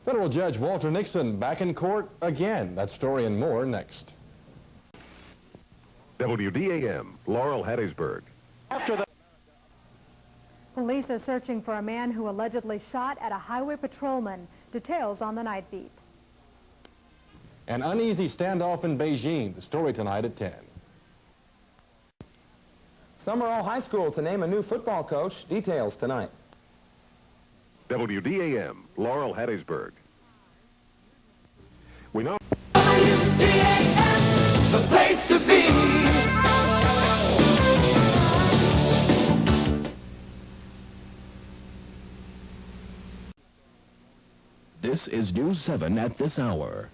Federal Judge Walter Nixon back in court again. That story and more next. WDAM, Laurel, Hattiesburg. Police are searching for a man who allegedly shot at a highway patrolman. Details on the Night Beat. An uneasy standoff in Beijing. The story tonight at 10. Summerall High School to name a new football coach. Details tonight. WDAM, Laurel, Hattiesburg. We know WDAM, the place to be. This is News 7 at this hour.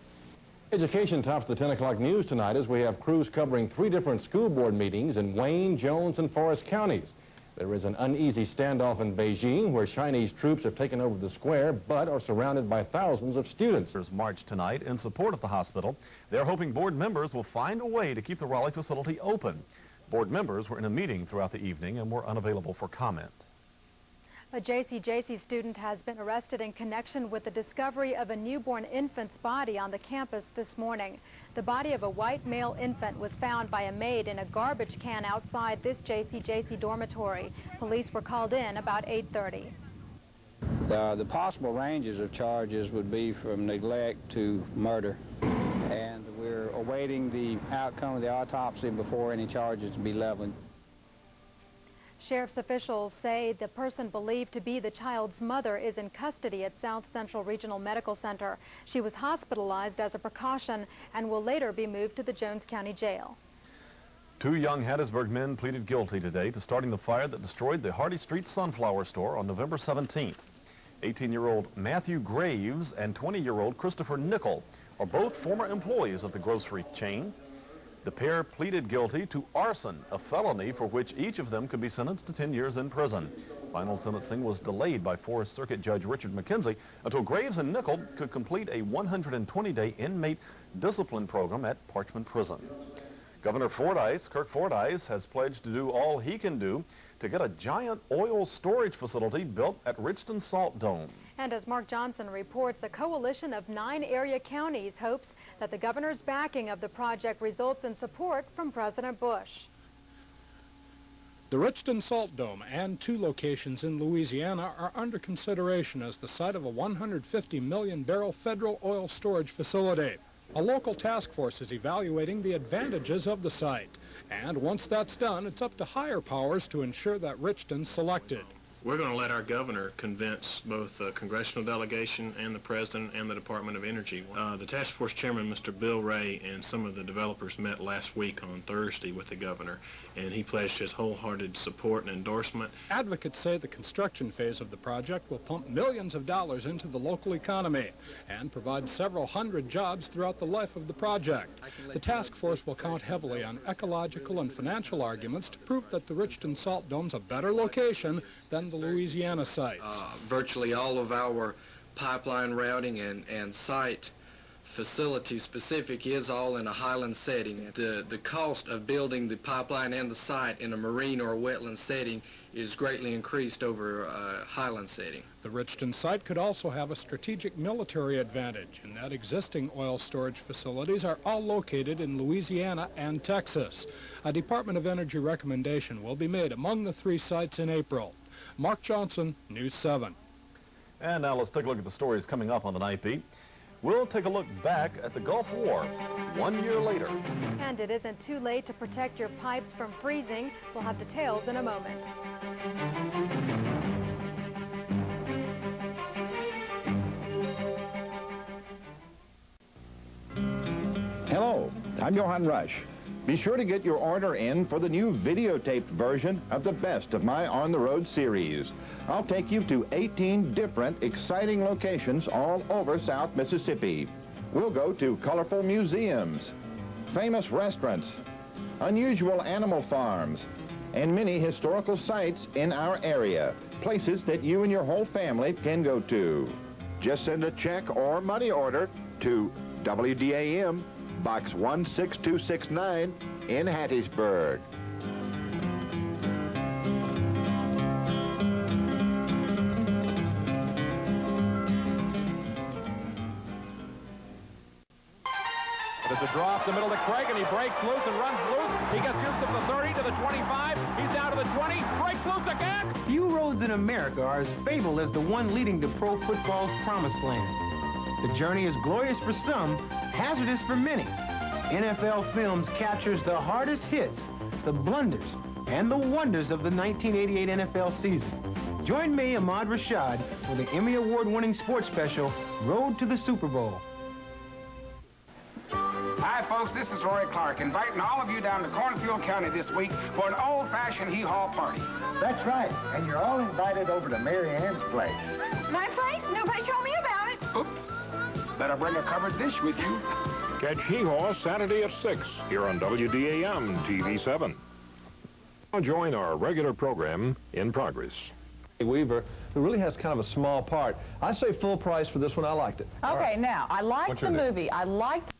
Education tops the 10 o'clock news tonight as we have crews covering 3 different school board meetings in Wayne, Jones, and Forest counties. There is an uneasy standoff in Beijing where Chinese troops have taken over the square but are surrounded by thousands of students. There's march tonight in support of the hospital. They're hoping board members will find a way to keep the Raleigh facility open. Board members were in a meeting throughout the evening and were unavailable for comment. A JCJC student has been arrested in connection with the discovery of a newborn infant's body on the campus this morning. The body of a white male infant was found by a maid in a garbage can outside this JCJC dormitory. Police were called in about 8:30. The possible ranges of charges would be from neglect to murder, and we're awaiting the outcome of the autopsy before any charges to be leveled. Sheriff's officials say the person believed to be the child's mother is in custody at South Central Regional Medical Center. She was hospitalized as a precaution and will later be moved to the Jones County Jail. 2 young Hattiesburg men pleaded guilty today to starting the fire that destroyed the Hardy Street Sunflower Store on November 17th. 18-year-old Matthew Graves and 20-year-old Christopher Nickel are both former employees of the grocery chain. The pair pleaded guilty to arson, a felony for which each of them could be sentenced to 10 years in prison. Final sentencing was delayed by 4th Circuit Judge Richard McKenzie until Graves and Nickel could complete a 120-day inmate discipline program at Parchman Prison. Governor Kirk Fordyce, has pledged to do all he can do to get a giant oil storage facility built at Richton Salt Dome. And as Mark Johnson reports, a coalition of 9 area counties hopes that the governor's backing of the project results in support from President Bush. The Richton Salt Dome and 2 locations in Louisiana are under consideration as the site of a 150 million barrel federal oil storage facility. A local task force is evaluating the advantages of the site. And once that's done, it's up to higher powers to ensure that Richton's selected. We're going to let our governor convince both the congressional delegation and the president and the Department of Energy. The task force chairman, Mr. Bill Ray, and some of the developers met last week on Thursday with the governor, and he pledged his wholehearted support and endorsement. Advocates say the construction phase of the project will pump millions of dollars into the local economy and provide several hundred jobs throughout the life of the project. The task force will count heavily on ecological and financial arguments to prove that the Richton Salt Dome's a better location than the Louisiana sites. Virtually all of our pipeline routing and site facility specific is all in a highland setting. The cost of building the pipeline and the site in a marine or a wetland setting is greatly increased over a highland setting. The Richton site could also have a strategic military advantage in that existing oil storage facilities are all located in Louisiana and Texas. A Department of Energy recommendation will be made among the 3 sites in April. Mark Johnson, News 7. And now let's take a look at the stories coming up on the Night Beat. We'll take a look back at the Gulf War 1 year later. And it isn't too late to protect your pipes from freezing. We'll have details in a moment. Hello, I'm Johann Rush. Be sure to get your order in for the new videotaped version of the Best of My On the Road series. I'll take you to 18 different exciting locations all over South Mississippi. We'll go to colorful museums, famous restaurants, unusual animal farms, and many historical sites in our area, places that you and your whole family can go to. Just send a check or money order to WDAM, Box 16269 in Hattiesburg. There's a draw up the middle to Craig, and he breaks loose and runs loose. He gets used to the 30, to the 25. He's down to the 20, breaks loose again. Few roads in America are as fabled as the one leading to pro football's promised land. The journey is glorious for some, hazardous for many. NFL Films captures the hardest hits, the blunders, and the wonders of the 1988 NFL season. Join me, Ahmad Rashad, for the Emmy Award-winning sports special, Road to the Super Bowl. Hi, folks, this is Roy Clark, inviting all of you down to Cornfield County this week for an old-fashioned hee-haw party. That's right, and you're all invited over to Mary Ann's place. My place? Nobody told me about it. Oops. Better bring a covered dish with you. Catch Hee-Haw Saturday at 6 here on WDAM TV 7. Now join our regular program in progress. Weaver, who really has kind of a small part. I say full price for this one. I liked it. Okay, now, I liked the movie. I liked...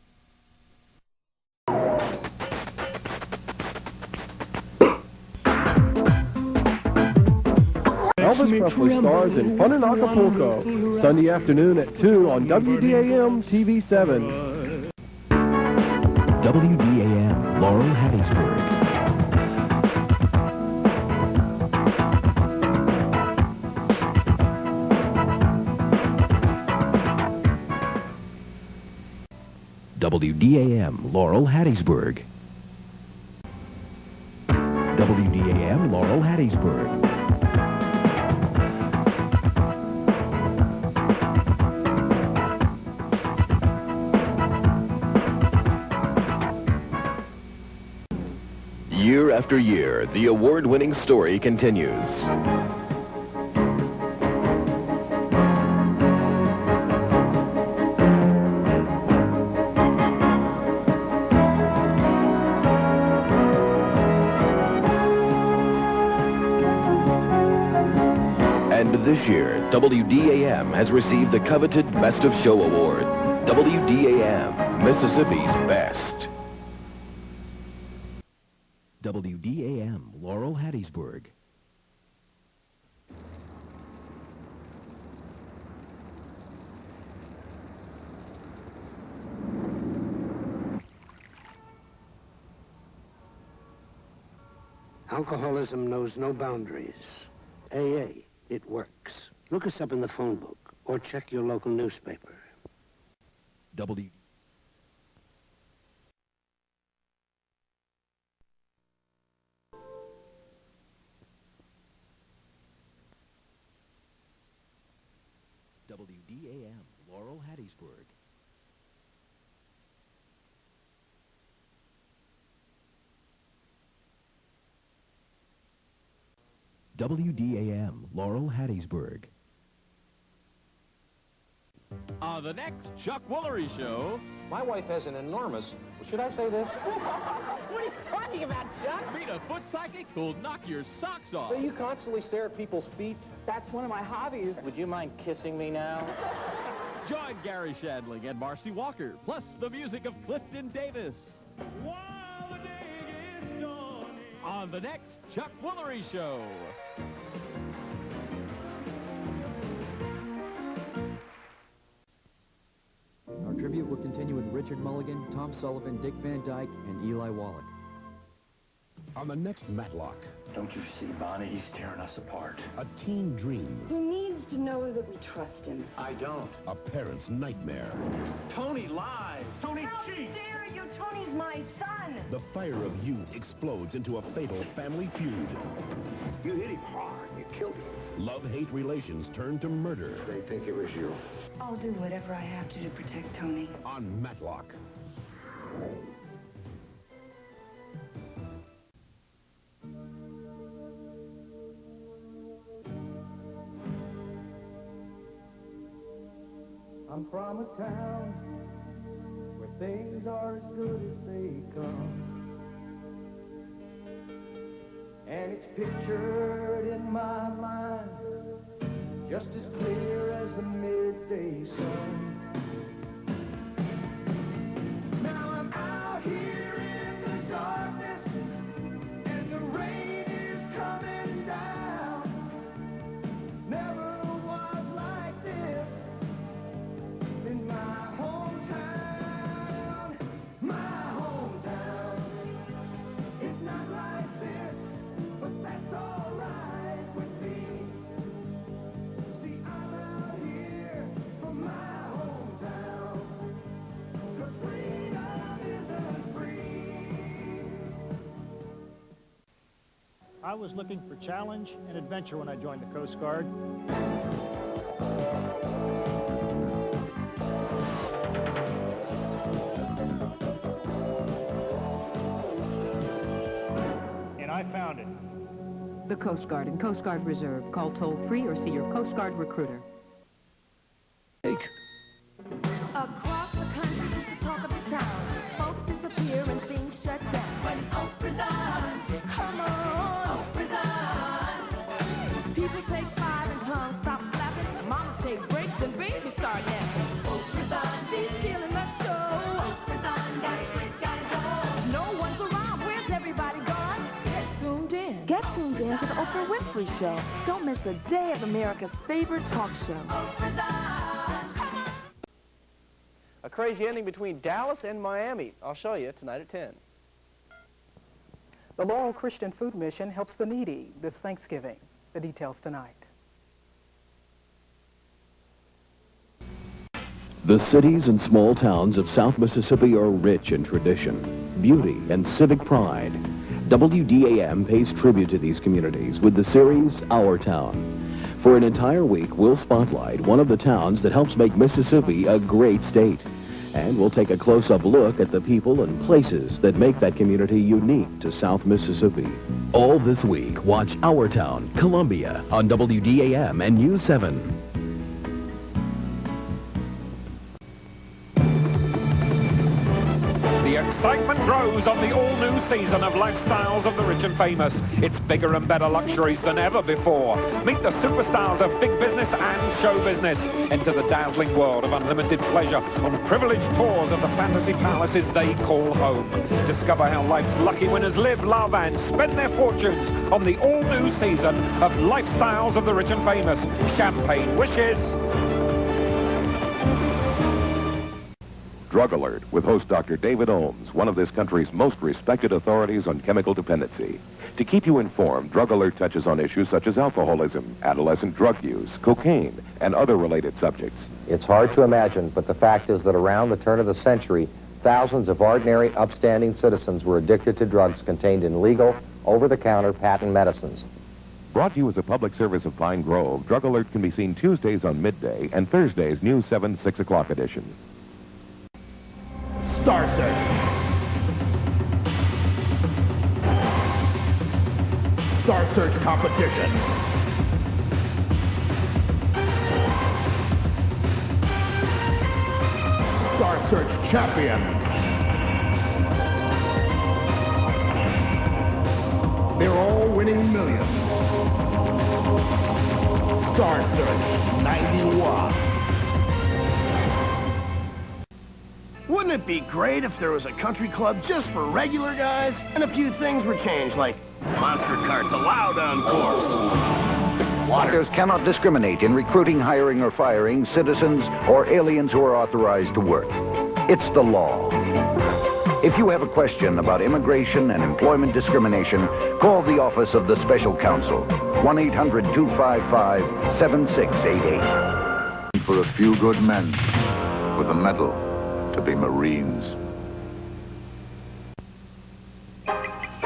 Elvis Presley stars in Fun in Acapulco, Sunday afternoon at 2 on WDAM TV 7. WDAM, Laurel, Hattiesburg. WDAM, Laurel, Hattiesburg. WDAM, Laurel, Hattiesburg. Year after year, the award-winning story continues. And this year, WDAM has received the coveted Best of Show Award. WDAM, Mississippi's best. WDAM, Laurel, Hattiesburg. Alcoholism knows no boundaries. AA, it works. Look us up in the phone book or check your local newspaper. WDAM, Laurel, Hattiesburg. WDAM, Laurel, Hattiesburg. On the next Chuck Woolery Show... My wife has an enormous... Should I say this? What are you talking about, Chuck? Meet a foot psychic who'll knock your socks off. So you constantly stare at people's feet? That's one of my hobbies. Would you mind kissing me now? Join Gary Shandling and Marcy Walker, plus the music of Clifton Davis. On the next Chuck Woolery Show. Our tribute will continue with Richard Mulligan, Tom Sullivan, Dick Van Dyke, and Eli Wallach. On the next Matlock. Don't you see, Bonnie? He's tearing us apart. A teen dream. He needs to know that we trust him. I don't. A parent's nightmare. Tony lies. Tony cheats. How dare you? Tony's my son. The fire of youth explodes into a fatal family feud. You hit him hard. You killed him. Love-hate relations turn to murder. They think it was you. I'll do whatever I have to protect Tony. On Matlock. I'm from a town where things are as good as they come. And it's pictured in my mind just as clear as the midday sun. Now I'm out here in the darkness and the rain is coming down. Never was like this in my hometown. My I was looking for challenge and adventure when I joined the Coast Guard. And I found it. The Coast Guard and Coast Guard Reserve. Call toll-free or see your Coast Guard recruiter. Across the country is the talk of the town. Folks disappear and things shut down. When Oprah's on, come on, Oprah's on. People take 5 and tongues stop flapping. Mamas take breaks and babies start napping. Oprah's on, she's stealing the show. Oprah's on, gotta quit, gotta go. No one's around, where's everybody gone? Get tuned in. Get tuned in to the Oprah Winfrey Show. Don't miss a day of America's favorite talk show. Oprah's on. A crazy ending between Dallas and Miami. I'll show you tonight at 10. The Laurel Christian Food Mission helps the needy this Thanksgiving. The details tonight. The cities and small towns of South Mississippi are rich in tradition, beauty, and civic pride. WDAM pays tribute to these communities with the series Our Town. For an entire week, we'll spotlight one of the towns that helps make Mississippi a great state. And we'll take a close-up look at the people and places that make that community unique to South Mississippi. All this week, watch Our Town, Columbia, on WDAM and News 7. The excitement grows on the all-new season of Lifestyles of the Rich and Famous. It's bigger and better luxuries than ever before. Meet the superstars of big business and show business. Enter the dazzling world of unlimited pleasure on privileged tours of the fantasy palaces they call home. Discover how life's lucky winners live, love, and spend their fortunes on the all-new season of Lifestyles of the Rich and Famous. Champagne wishes. Drug Alert with host Dr. David Ohms, one of this country's most respected authorities on chemical dependency. To keep you informed, Drug Alert touches on issues such as alcoholism, adolescent drug use, cocaine, and other related subjects. It's hard to imagine, but the fact is that around the turn of the century, thousands of ordinary, upstanding citizens were addicted to drugs contained in legal, over-the-counter patent medicines. Brought to you as a public service of Pine Grove, Drug Alert can be seen Tuesdays on midday and Thursdays, News 7, 6 o'clock edition. Star Search. Star Search competition. Star Search champions. They're all winning millions. Star Search 91. Wouldn't it be great if there was a country club just for regular guys and a few things were changed, like monster carts allowed on course? Doctors cannot discriminate in recruiting, hiring, or firing citizens or aliens who are authorized to work. It's the law. If you have a question about immigration and employment discrimination, call the Office of the Special Counsel, 1-800-255-7688. For a few good men with a medal to be Marines.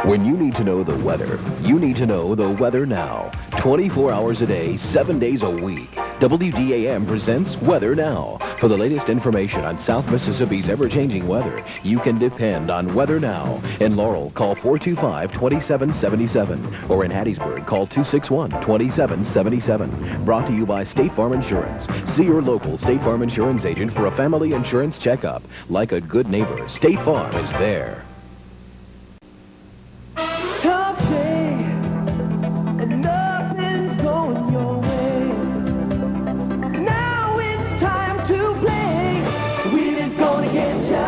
When you need to know the weather, you need to know the weather now. 24 hours a day, 7 days a week. WDAM presents Weather Now. For the latest information on South Mississippi's ever-changing weather, you can depend on Weather Now. In Laurel, call 425-2777. Or in Hattiesburg, call 261-2777. Brought to you by State Farm Insurance. See your local State Farm Insurance agent for a family insurance checkup. Like a good neighbor, State Farm is there. Tough day, and nothing's going your way. Now it's time to play. The wheel is gonna get ya.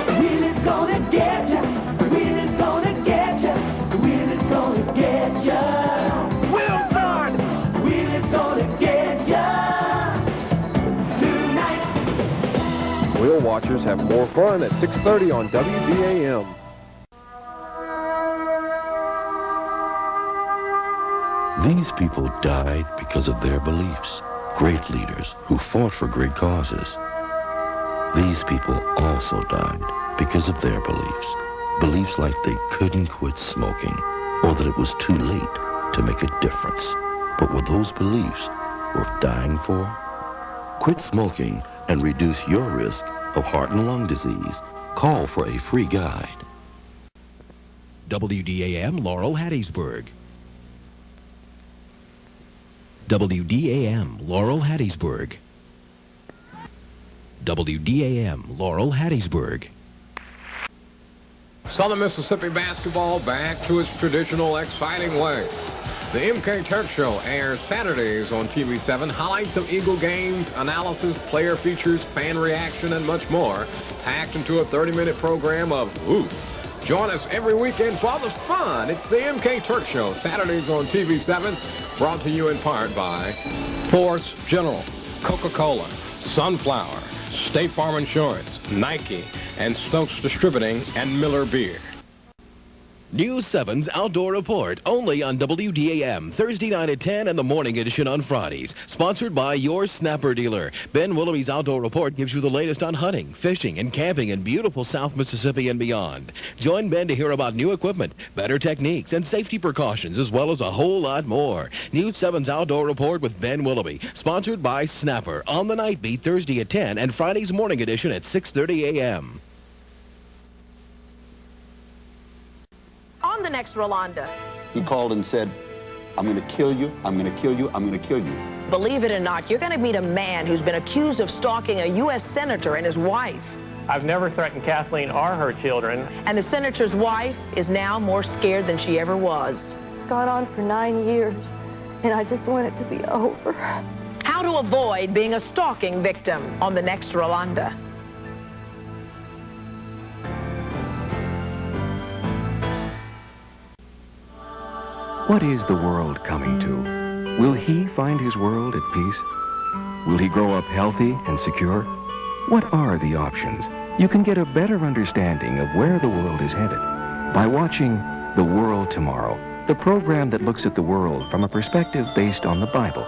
The wheel is gonna get ya. The wheel is gonna get ya. The wheel is gonna get ya. Wheel guard. The wheel is gonna get ya. Tonight. Wheel watchers have more fun at 6:30 on WDAM. These people died because of their beliefs. Great leaders who fought for great causes. These people also died because of their beliefs. Beliefs like they couldn't quit smoking. or that it was too late to make a difference. But were those beliefs worth dying for? Quit smoking and reduce your risk of heart and lung disease. Call for a free guide. WDAM Laurel, Hattiesburg. WDAM Laurel, Hattiesburg. WDAM Laurel, Hattiesburg. Southern Mississippi basketball back to its traditional exciting way. The MK Turk Show airs Saturdays on TV 7. Highlights of Eagle games, analysis, player features, fan reaction, and much more. Packed into a 30-minute program of woo. Join us every weekend for the fun. It's the MK Turk Show, Saturdays on TV 7, brought to you in part by Force General, Coca-Cola, Sunflower, State Farm Insurance, Nike, and Stokes Distributing, and Miller Beer. News 7's Outdoor Report, only on WDAM, Thursday night at 10 and the morning edition on Fridays. Sponsored by your Snapper dealer. Ben Willoughby's Outdoor Report gives you the latest on hunting, fishing, and camping in beautiful South Mississippi and beyond. Join Ben to hear about new equipment, better techniques, and safety precautions, as well as a whole lot more. News 7's Outdoor Report with Ben Willoughby, sponsored by Snapper, on the Night Beat, Thursday at 10 and Friday's morning edition at 6:30 a.m. On the next Rolanda. He called and said, I'm going to kill you, I'm going to kill you, I'm going to kill you. Believe it or not, you're going to meet a man who's been accused of stalking a U.S. senator and his wife. I've never threatened Kathleen or her children. And the senator's wife is now more scared than she ever was. It's gone on for 9 years, and I just want it to be over. How to avoid being a stalking victim on the next Rolanda. What is the world coming to? Will he find his world at peace? Will he grow up healthy and secure? What are the options? You can get a better understanding of where the world is headed by watching The World Tomorrow, the program that looks at the world from a perspective based on the Bible.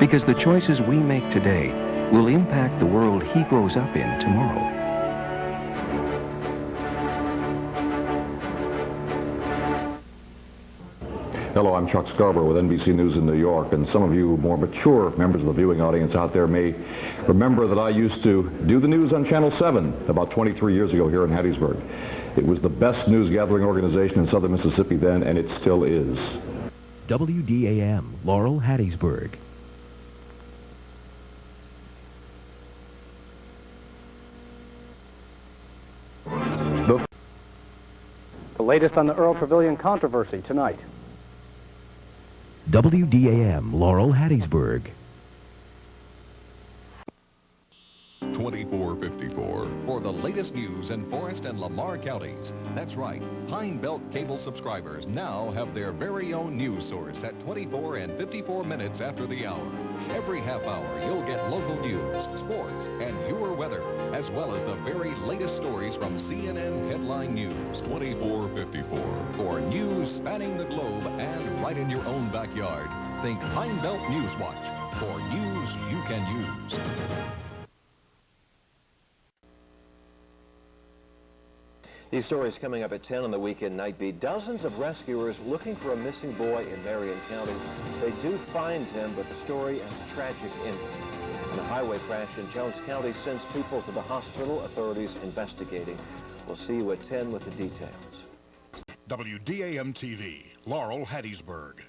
Because the choices we make today will impact the world he grows up in tomorrow. Hello, I'm Chuck Scarborough with NBC News in New York, and some of you more mature members of the viewing audience out there may remember that I used to do the news on Channel 7 about 23 years ago here in Hattiesburg. It was the best news gathering organization in southern Mississippi then, and it still is. WDAM, Laurel, Hattiesburg. The latest on the Earl Trevelyan controversy tonight. WDAM, Laurel, Hattiesburg. 2454 for the latest news in Forest and Lamar counties. That's right, Pine Belt cable subscribers now have their very own news source at 24 and 54 minutes after the hour. Every half hour, you'll get local news, sports, and your weather, as well as the very latest stories from CNN Headline News. 2454 for news spanning the globe and right in your own backyard. Think Pine Belt News Watch for news you can use. These stories coming up at 10 on the Weekend Night Beat. Dozens of rescuers looking for a missing boy in Marion County. They do find him, but the story has a tragic ending. In a highway crash in Jones County sends people to the hospital, authorities investigating. We'll see you at 10 with the details. WDAM TV, Laurel, Hattiesburg.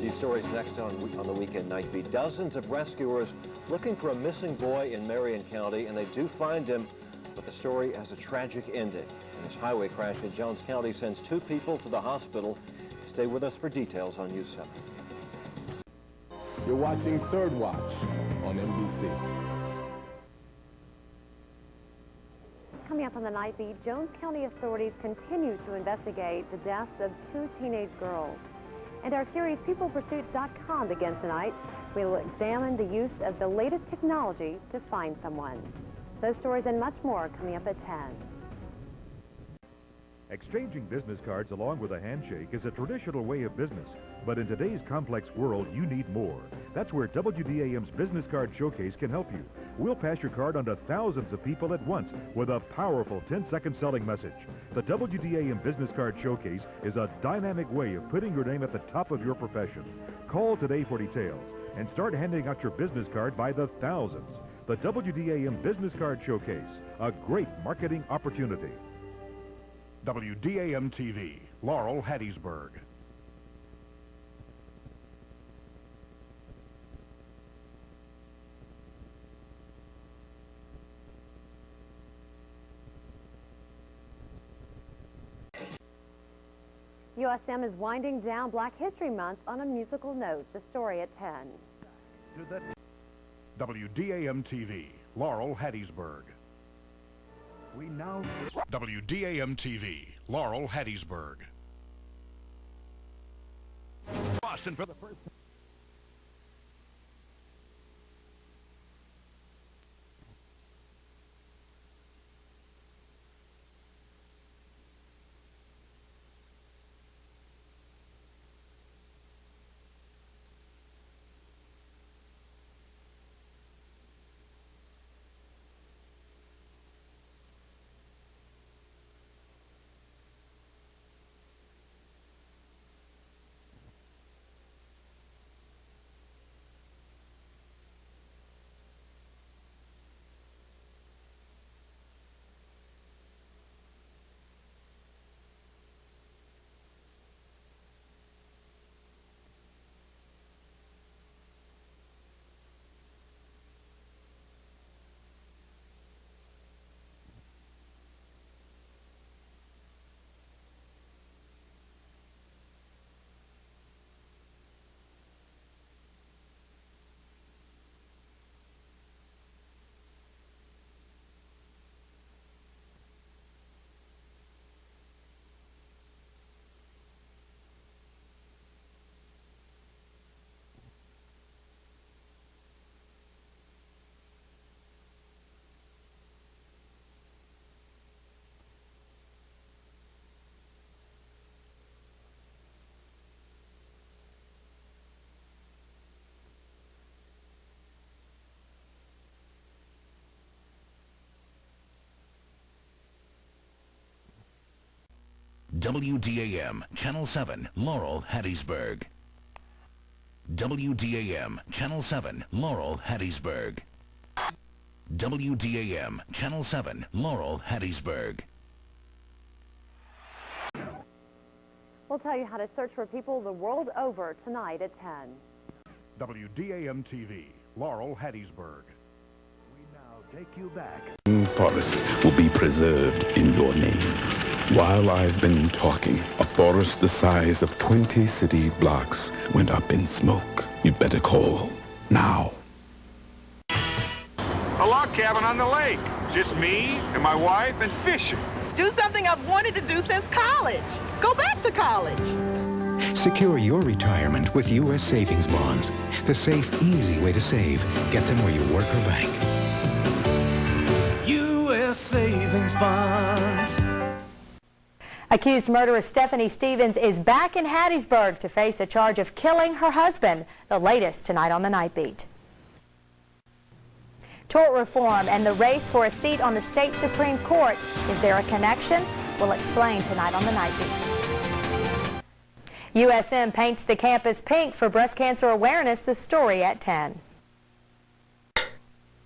These stories next on the Weekend Night Beat. Dozens of rescuers looking for a missing boy in Marion County, and they do find him, but the story has a tragic ending. And this highway crash in Jones County sends 2 people to the hospital. Stay with us for details on News 7. You're watching Third Watch on NBC. Coming up on the Night Beat, Jones County authorities continue to investigate the deaths of 2 teenage girls. And our series PeoplePursuits.com begins tonight. We will examine the use of the latest technology to find someone. Those stories and much more coming up at 10. Exchanging business cards along with a handshake is a traditional way of business. But in today's complex world, you need more. That's where WDAM's Business Card Showcase can help you. We'll pass your card on to thousands of people at once with a powerful 10-second selling message. The WDAM Business Card Showcase is a dynamic way of putting your name at the top of your profession. Call today for details and start handing out your business card by the thousands. The WDAM Business Card Showcase, a great marketing opportunity. WDAM TV, Laurel, Hattiesburg. USM is winding down Black History Month on a musical note. The story at 10. WDAM TV, Laurel, Hattiesburg. We now... WDAM TV, Laurel, Hattiesburg. Boston for the first time. WDAM, Channel 7, Laurel, Hattiesburg. WDAM, Channel 7, Laurel, Hattiesburg. WDAM, Channel 7, Laurel, Hattiesburg. We'll tell you how to search for people the world over tonight at 10. WDAM TV, Laurel, Hattiesburg. We now take you back. Forest will be preserved in your name. While I've been talking, a forest the size of 20 city blocks went up in smoke. You better call now. A log cabin on the lake. Just me and my wife and fishing. Do something I've wanted to do since college. Go back to college. Secure your retirement with U.S. savings bonds. The safe, easy way to save. Get them where you work or bank. U.S. savings bonds. Accused murderer Stephanie Stevens is back in Hattiesburg to face a charge of killing her husband. The latest tonight on the Night Beat. Tort reform and the race for a seat on the state Supreme Court. Is there a connection? We'll explain tonight on the Night Beat. USM paints the campus pink for breast cancer awareness. The story at 10.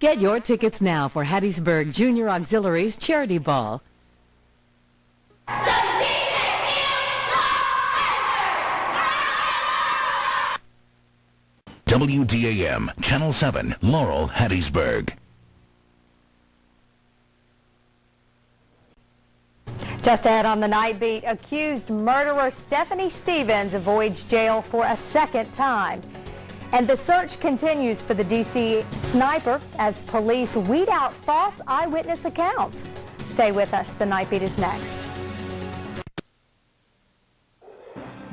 Get your tickets now for Hattiesburg Junior Auxiliaries Charity Ball. WDAM, Channel 7, Laurel, Hattiesburg. Just ahead on the Night Beat, accused murderer Stephanie Stevens avoids jail for a second time. And the search continues for the D.C. sniper as police weed out false eyewitness accounts. Stay with us. The Night Beat is next.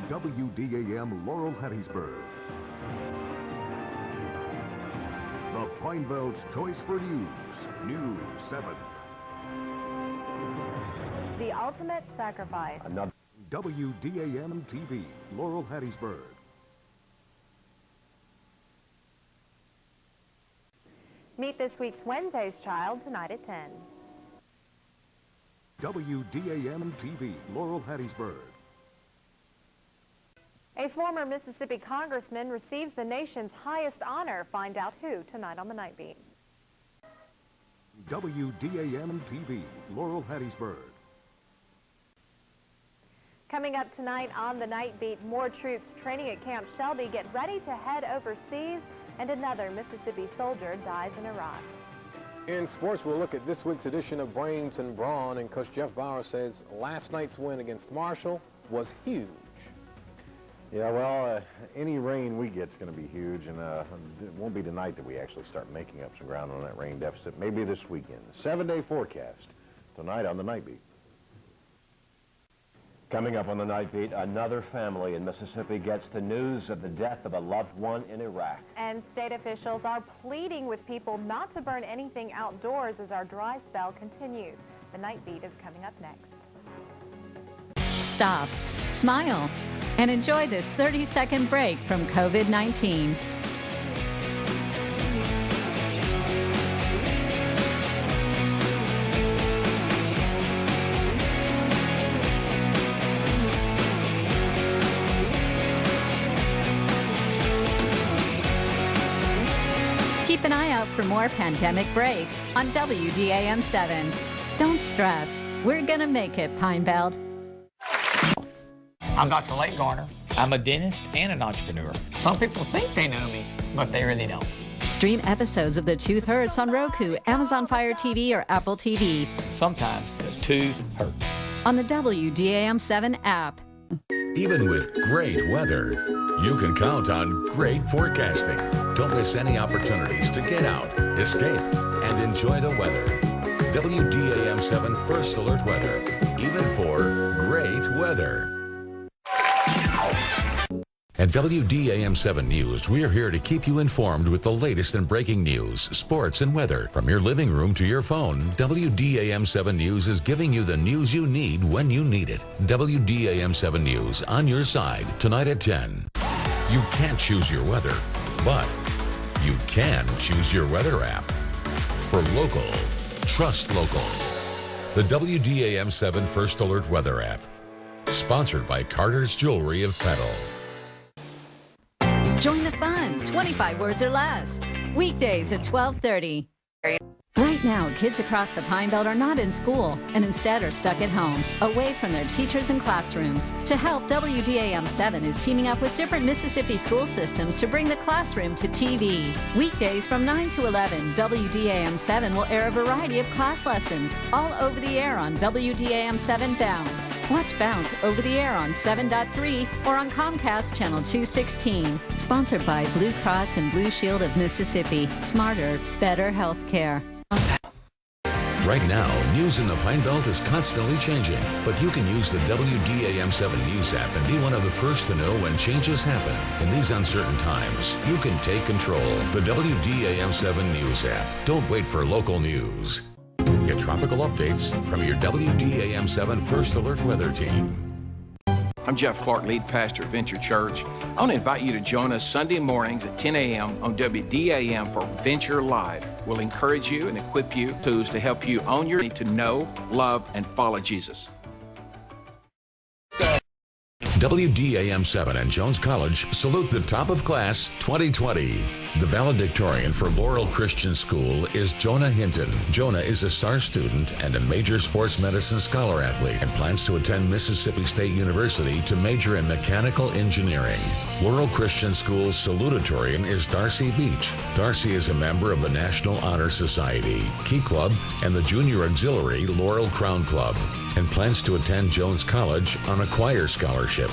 WDAM Laurel, Hattiesburg. The Pine Belt's Choice for News, News 7. The ultimate sacrifice. WDAM TV, Laurel, Hattiesburg. Meet this week's Wednesday's Child tonight at 10. WDAM TV, Laurel, Hattiesburg. A former Mississippi congressman receives the nation's highest honor. Find out who tonight on the Night Beat. WDAM TV, Laurel, Hattiesburg. Coming up tonight on the Night Beat, more troops training at Camp Shelby get ready to head overseas, and another Mississippi soldier dies in Iraq. In sports, we'll look at this week's edition of Brains and Brawn, and Coach Jeff Bauer says last night's win against Marshall was huge. Yeah, well, any rain we get is going to be huge, and it won't be tonight that we actually start making up some ground on that rain deficit. Maybe this weekend. 7-day forecast tonight on the Night Beat. Coming up on the Night Beat, another family in Mississippi gets the news of the death of a loved one in Iraq. And state officials are pleading with people not to burn anything outdoors as our dry spell continues. The Night Beat is coming up next. Stop, smile, and enjoy this 30-second break from COVID-19. Keep an eye out for more pandemic breaks on WDAM 7. Don't stress. We're gonna make it, Pine Belt. I'm Dr. Lake Garner. I'm a dentist and an entrepreneur. Some people think they know me, but they really don't. Stream episodes of The Tooth Hurts on Roku, Amazon Fire TV, or Apple TV. Sometimes the tooth hurts. On the WDAM 7 app. Even with great weather, you can count on great forecasting. Don't miss any opportunities to get out, escape, and enjoy the weather. WDAM 7 First Alert Weather, even for great weather. At WDAM 7 News, we're here to keep you informed with the latest in breaking news, sports, and weather. From your living room to your phone, WDAM 7 News is giving you the news you need when you need it. WDAM 7 News on your side tonight at 10. You can't choose your weather, but you can choose your weather app. For local, trust local. The WDAM 7 First Alert Weather app. Sponsored by Carter's Jewelry of Petal. Join the fun, 25 words or less. Weekdays at 12:30. Right now, kids across the Pine Belt are not in school and instead are stuck at home, away from their teachers and classrooms. To help, WDAM 7 is teaming up with different Mississippi school systems to bring the classroom to TV. Weekdays from 9 to 11, WDAM 7 will air a variety of class lessons, all over the air on WDAM 7 Bounce. Watch Bounce over the air on 7.3 or on Comcast Channel 216. Sponsored by Blue Cross and Blue Shield of Mississippi. Smarter, better health care. Right now, news in the Pine Belt is constantly changing, but you can use the WDAM 7 News app and be one of the first to know when changes happen. In these uncertain times, you can take control. The WDAM 7 News app. Don't wait for local news. Get tropical updates from your WDAM 7 First Alert Weather Team. I'm Jeff Clark, lead pastor at Venture Church. I want to invite you to join us Sunday mornings at 10 a.m. on WDAM for Venture Live. We'll encourage you and equip you with tools to help you on your journey to know, love, and follow Jesus. WDAM 7 and Jones College salute the top of class 2020. The valedictorian for Laurel Christian School is Jonah Hinton. Jonah is a STAR student and a major sports medicine scholar athlete and plans to attend Mississippi State University to major in mechanical engineering. Laurel Christian School's salutatorian is Darcy Beach. Darcy is a member of the National Honor Society, Key Club, and the Junior Auxiliary Laurel Crown Club, and plans to attend Jones College on a choir scholarship.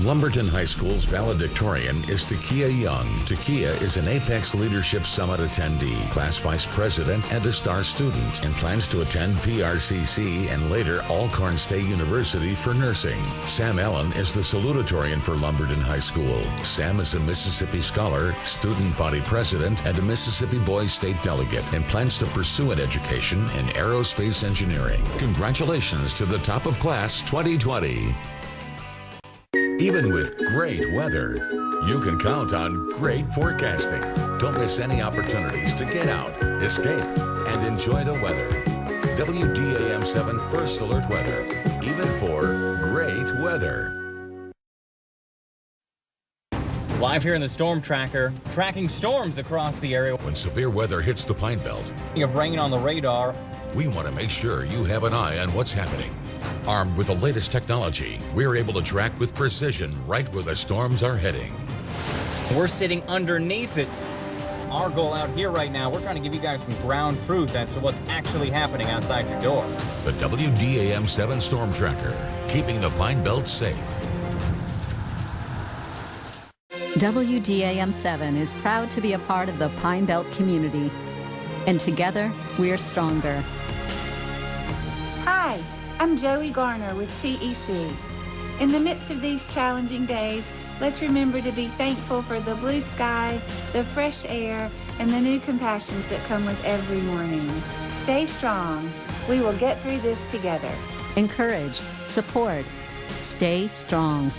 Lumberton High School's valedictorian is Takia Young. Takia is an Apex Leadership Summit attendee, class vice president, and a STAR student, and plans to attend PRCC and later Alcorn State University for nursing. Sam Allen is the salutatorian for Lumberton High School. Sam is a Mississippi scholar, student body president, and a Mississippi Boys State delegate, and plans to pursue an education in aerospace engineering. Congratulations to the top of class 2020. Even with great weather, you can count on great forecasting. Don't miss any opportunities to get out, escape, and enjoy the weather. WDAM 7 First Alert Weather, even for great weather. Live here in the Storm Tracker, tracking storms across the area. When severe weather hits the Pine Belt, of rain on the radar, we want to make sure you have an eye on what's happening. Armed with the latest technology, we're able to track with precision right where the storms are heading. We're sitting underneath it. Our goal out here right now, we're trying to give you guys some ground truth as to what's actually happening outside your door. The WDAM 7 Storm Tracker, keeping the Pine Belt safe. WDAM 7 is proud to be a part of the Pine Belt community. And together, we're stronger. Hi, I'm Joey Garner with TEC. In the midst of these challenging days, let's remember to be thankful for the blue sky, the fresh air, and the new compassions that come with every morning. Stay strong. We will get through this together. Encourage, support, stay strong.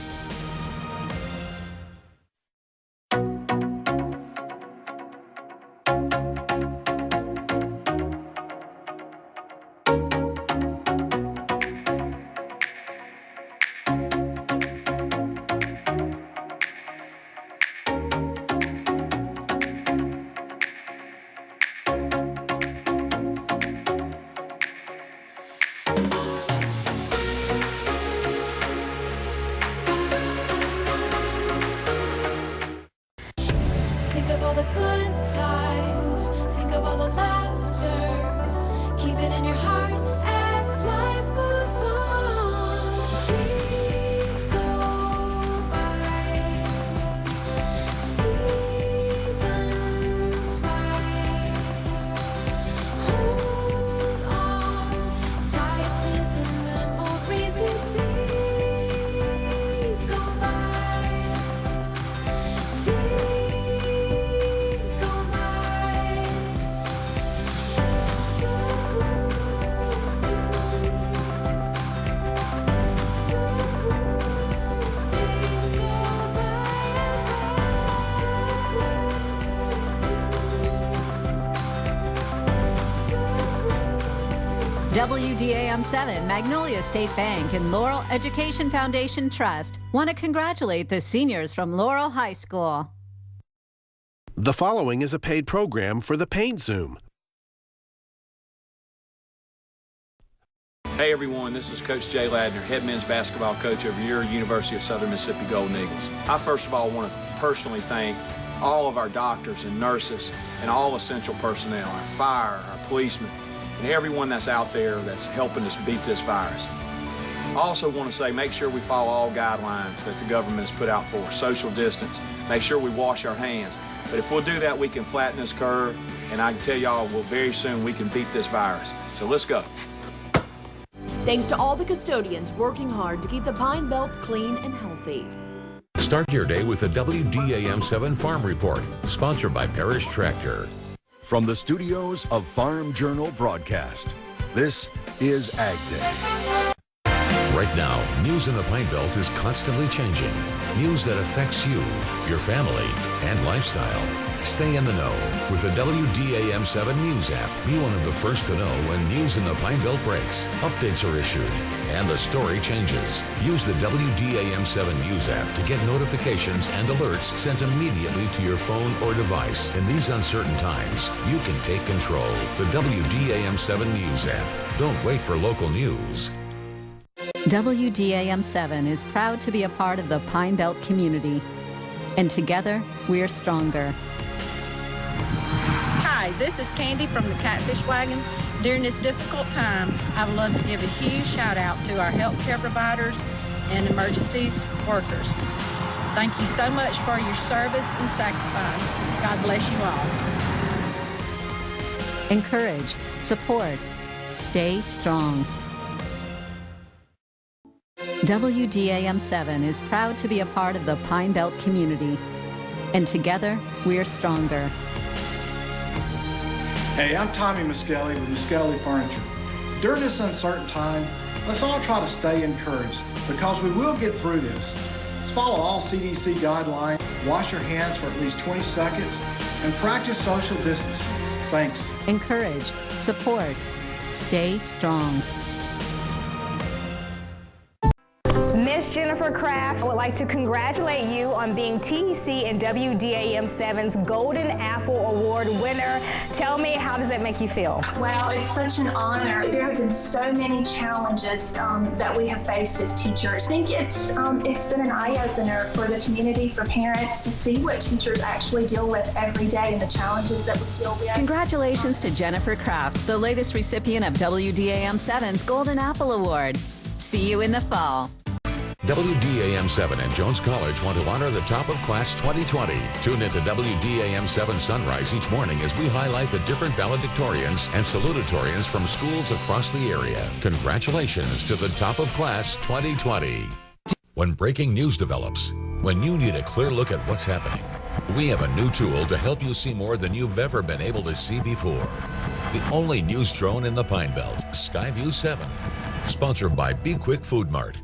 WDAM 7, Magnolia State Bank, and Laurel Education Foundation Trust want to congratulate the seniors from Laurel High School. The following is a paid program for the Paint Zoom. Hey everyone, this is Coach Jay Ladner, head men's basketball coach of your University of Southern Mississippi Golden Eagles. I first of all want to personally thank all of our doctors and nurses and all essential personnel, our fire, our policemen, and everyone that's out there that's helping us beat this virus. I also want to say make sure we follow all guidelines that the government has put out for us. Social distance, make sure we wash our hands. But if we'll do that, we can flatten this curve, and I can tell y'all, well, very soon we can beat this virus. So let's go. Thanks to all the custodians working hard to keep the Pine Belt clean and healthy. Start your day with the WDAM 7 Farm Report, sponsored by Parish Tractor. From the studios of Farm Journal Broadcast, this is Ag Day. Right now, news in the Pine Belt is constantly changing. News that affects you, your family, and lifestyle. Stay in the know with the WDAM 7 News app. Be one of the first to know when news in the Pine Belt breaks, updates are issued, and the story changes. Use the WDAM 7 News app to get notifications and alerts sent immediately to your phone or device. In these uncertain times, you can take control. The WDAM 7 News app. Don't wait for local news. WDAM 7 is proud to be a part of the Pine Belt community. And together, we're stronger. Hi, this is Candy from the Catfish Wagon. During this difficult time, I would love to give a huge shout out to our healthcare providers and emergencies workers. Thank you so much for your service and sacrifice. God bless you all. Encourage, support, stay strong. WDAM 7 is proud to be a part of the Pine Belt community. And together, we're stronger. Hey, I'm Tommy Muskelly with Muskelly Furniture. During this uncertain time, let's all try to stay encouraged because we will get through this. Let's follow all CDC guidelines, wash your hands for at least 20 seconds, and practice social distancing. Thanks. Encourage, support, stay strong. Miss Jennifer Kraft would like to congratulate you on being TEC and WDAM-7's Golden Apple Award winner. Tell me, how does that make you feel? Well, it's such an honor. There have been so many challenges that we have faced as teachers. I think it's been an eye-opener for the community, for parents, to see what teachers actually deal with every day and the challenges that we deal with. Congratulations to Jennifer Kraft, the latest recipient of WDAM-7's Golden Apple Award. See you in the fall. WDAM-7 and Jones College want to honor the top of class 2020. Tune into WDAM-7 Sunrise each morning as we highlight the different valedictorians and salutatorians from schools across the area. Congratulations to the top of class 2020. When breaking news develops, when you need a clear look at what's happening, we have a new tool to help you see more than you've ever been able to see before. The only news drone in the Pine Belt, Skyview 7. Sponsored by Be Quick Food Mart.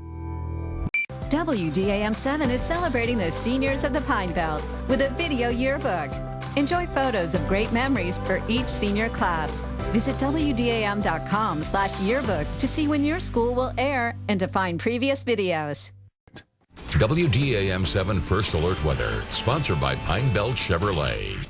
WDAM-7 is celebrating the seniors of the Pine Belt with a video yearbook. Enjoy photos of great memories for each senior class. Visit WDAM.com/yearbook to see when your school will air and to find previous videos. WDAM-7 First Alert Weather, sponsored by Pine Belt Chevrolet.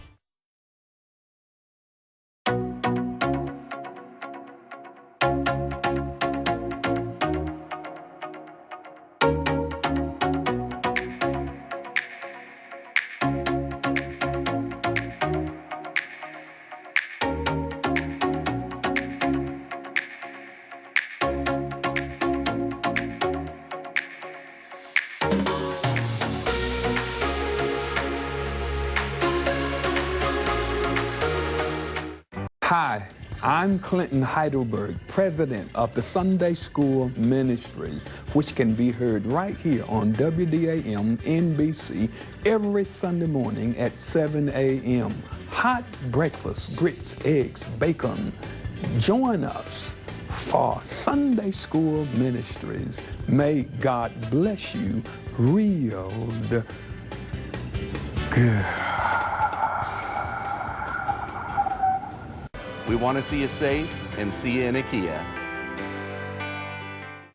Hi, I'm Clinton Heidelberg, president of the Sunday School Ministries, which can be heard right here on WDAM NBC every Sunday morning at 7 a.m. Hot breakfast, grits, eggs, bacon. Join us for Sunday School Ministries. May God bless you real good. We want to see you safe and see you in a Kia.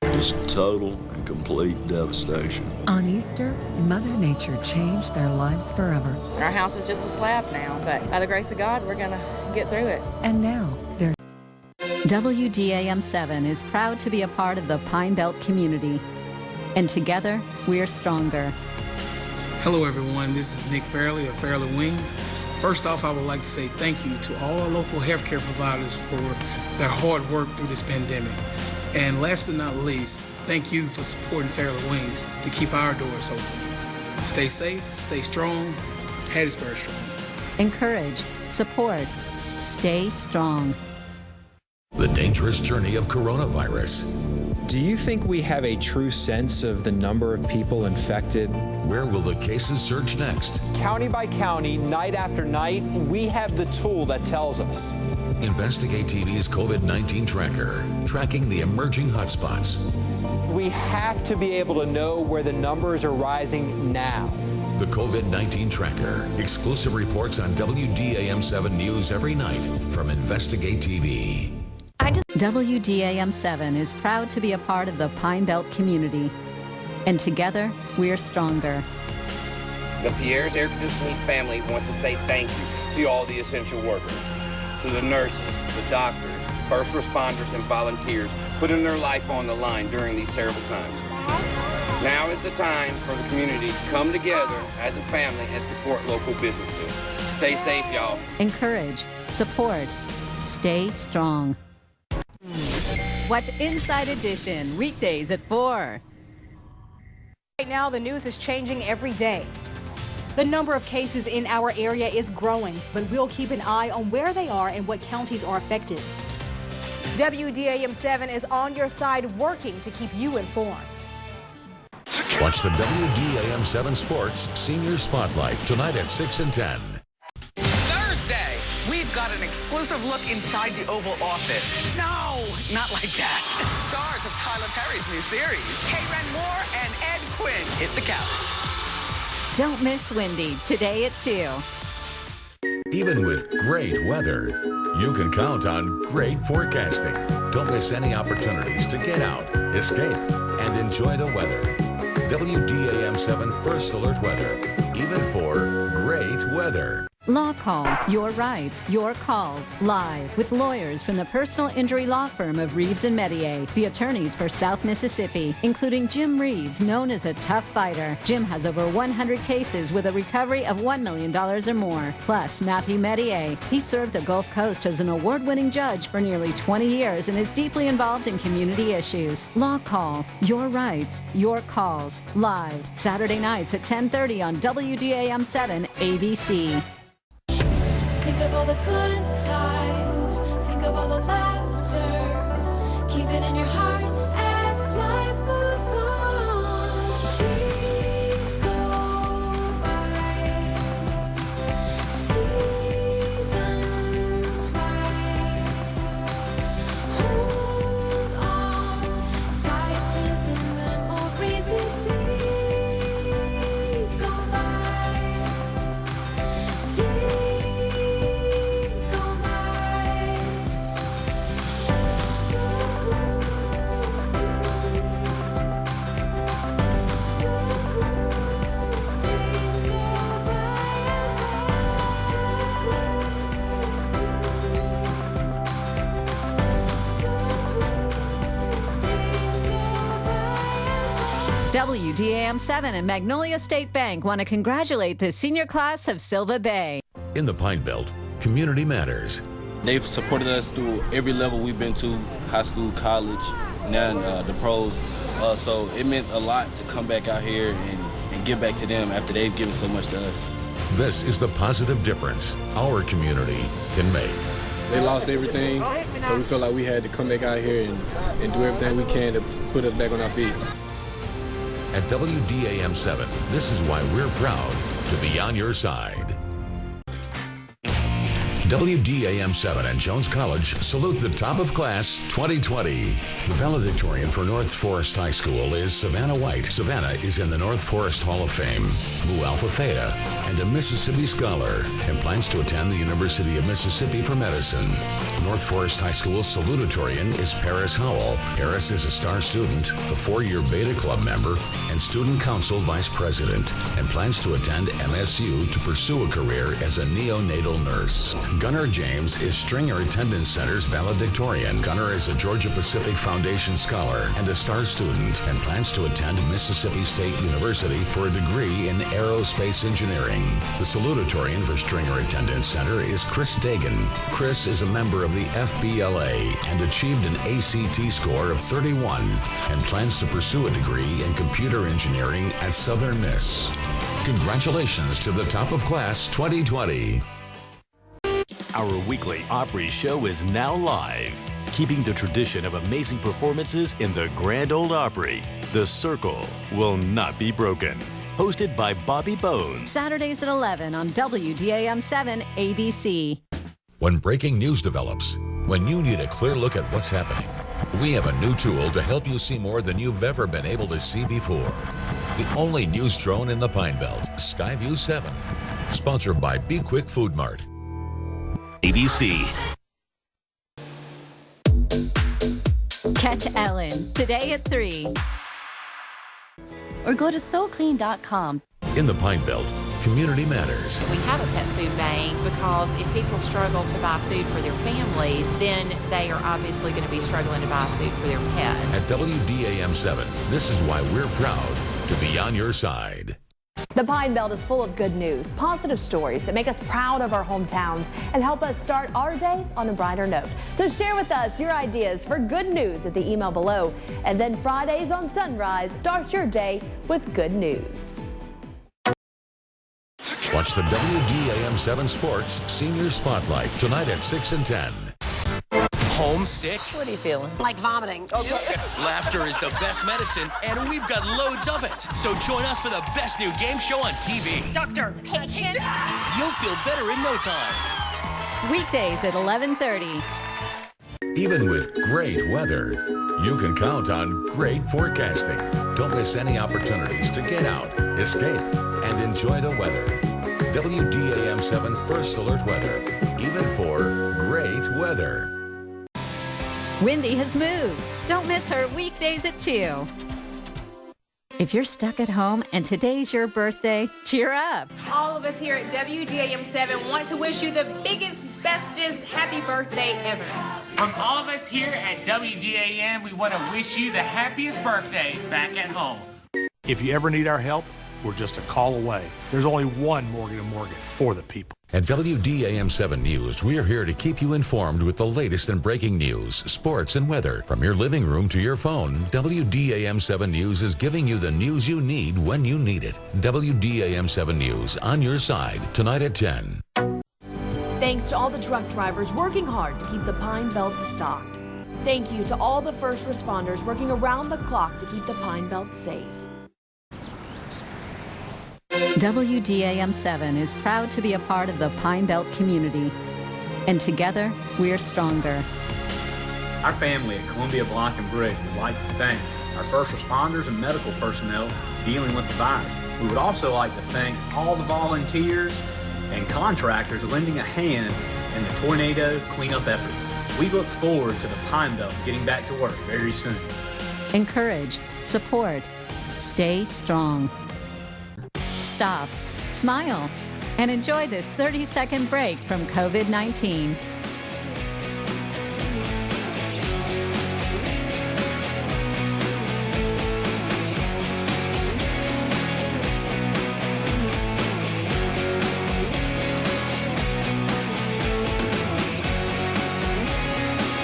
Just total and complete devastation. On Easter, Mother Nature changed their lives forever. Our house is just a slab now, but by the grace of God, we're going to get through it. And now, they're... WDAM-7 is proud to be a part of the Pine Belt community. And together, we're stronger. Hello, everyone. This is Nick Fairley of Fairley Wings. First off, I would like to say thank you to all our local healthcare providers for their hard work through this pandemic. And last but not least, thank you for supporting Fairley Wings to keep our doors open. Stay safe, stay strong, Hattiesburg strong. Encourage, support, stay strong. The dangerous journey of coronavirus. Do you think we have a true sense of the number of people infected? Where will the cases surge next? County by county, night after night, we have the tool that tells us. Investigate TV's COVID-19 tracker, tracking the emerging hotspots. We have to be able to know where the numbers are rising now. The COVID-19 tracker. Exclusive reports on WDAM-7 News every night from Investigate TV. WDAM-7 is proud to be a part of the Pine Belt community. And together, we're stronger. The Pierre's Air Conditioning family wants to say thank you to all the essential workers, to the nurses, the doctors, first responders, and volunteers putting their life on the line during these terrible times. Now is the time for the community to come together as a family and support local businesses. Stay safe, y'all. Encourage, support, stay strong. Watch Inside Edition weekdays at 4. Right now, the news is changing every day. The number of cases in our area is growing, but we'll keep an eye on where they are and what counties are affected. WDAM-7 is on your side working to keep you informed. Watch the WDAM-7 Sports Senior Spotlight tonight at 6 and 10. Thursday, we've got got an exclusive look inside the Oval Office. No, not like that. Stars of Tyler Perry's new series, Karen Moore and Ed Quinn hit the couch. Don't miss Wendy, today at 2. Even with great weather, you can count on great forecasting. Don't miss any opportunities to get out, escape, and enjoy the weather. WDAM 7 First Alert Weather, even for great weather. Law Call, your rights, your calls, live with lawyers from the personal injury law firm of Reeves and Medier, the attorneys for South Mississippi, including Jim Reeves, known as a tough fighter. Jim has over 100 cases with a recovery of $1 million or more. Plus, Matthew Medier. He served the Gulf Coast as an award-winning judge for nearly 20 years and is deeply involved in community issues. Law Call, your rights, your calls, live, Saturday nights at 10:30 on WDAM 7 ABC. Think of all the good times, think of all the laughter, keep it in your heart as life moves on. Days go by, seasons fly, hold on tight to the memories as days go by. WDAM 7 and Magnolia State Bank want to congratulate the senior class of Silva Bay. In the Pine Belt, community matters. They've supported us through every level we've been to, high school, college, now the pros. So it meant a lot to come back out here and give back to them after they've given so much to us. This is the positive difference our community can make. They lost everything, so we felt like we had to come back out here and do everything we can to put us back on our feet. At WDAM 7, this is why we're proud to be on your side. WDAM 7 and Jones College salute the top of class 2020. The valedictorian for North Forest High School is Savannah White. Savannah is in the North Forest Hall of Fame, Mu Alpha Theta, and a Mississippi scholar, and plans to attend the University of Mississippi for medicine. North Forest High School's salutatorian is Paris Howell. Paris is a star student, a 4-year Beta Club member, and Student Council Vice President, and plans to attend MSU to pursue a career as a neonatal nurse. Gunnar James is Stringer Attendance Center's valedictorian. Gunnar is a Georgia Pacific Foundation scholar and a star student, and plans to attend Mississippi State University for a degree in aerospace engineering. The salutatorian for Stringer Attendance Center is Chris Dagan. Chris is a member of the FBLA and achieved an ACT score of 31 and plans to pursue a degree in computer engineering at Southern Miss. Congratulations to the top of class 2020. Our weekly Opry show is now live, keeping the tradition of amazing performances in the Grand Ole Opry. The Circle will not be broken. Hosted by Bobby Bones. Saturdays at 11 on WDAM 7 ABC. When breaking news develops, when you need a clear look at what's happening, we have a new tool to help you see more than you've ever been able to see before. The only news drone in the Pine Belt, Skyview 7. Sponsored by Be Quick Food Mart. ABC. Catch Ellen today at 3. Or go to SoClean.com. In the Pine Belt, community matters. We have a pet food bank because if people struggle to buy food for their families, then they are obviously going to be struggling to buy food for their pets. At WDAM 7, this is why we're proud to be on your side. The Pine Belt is full of good news, positive stories that make us proud of our hometowns and help us start our day on a brighter note. So share with us your ideas for good news at the email below. And then Fridays on Sunrise, start your day with good news. Watch the WDAM 7 Sports Senior Spotlight tonight at 6 and 10. Homesick? What are you feeling? Like vomiting. Okay. Laughter is the best medicine, and we've got loads of it. So join us for the best new game show on TV. Doctor, patient. You'll feel better in no time. Weekdays at 11:30. Even with great weather, you can count on great forecasting. Don't miss any opportunities to get out, escape, and enjoy the weather. WDAM 7 First Alert Weather, even for great weather. Wendy has moved. Don't miss her weekdays at 2. If you're stuck at home and today's your birthday, cheer up. All of us here at WDAM 7 want to wish you the biggest, bestest happy birthday ever. From all of us here at WDAM, we want to wish you the happiest birthday back at home. If you ever need our help, we're just a call away. There's only one Morgan & Morgan for the people. At WDAM 7 News, we are here to keep you informed with the latest in breaking news, sports, and weather. From your living room to your phone, WDAM 7 News is giving you the news you need when you need it. WDAM 7 News, on your side, tonight at 10. Thanks to all the truck drivers working hard to keep the Pine Belt stocked. Thank you to all the first responders working around the clock to keep the Pine Belt safe. WDAM 7 is proud to be a part of the Pine Belt community. And together, we're stronger. Our family at Columbia Block and Bridge would like to thank our first responders and medical personnel dealing with the virus. We would also like to thank all the volunteers and contractors lending a hand in the tornado cleanup effort. We look forward to the Pine Belt getting back to work very soon. Encourage, support, stay strong. Stop, smile, and enjoy this 30-second break from COVID-19.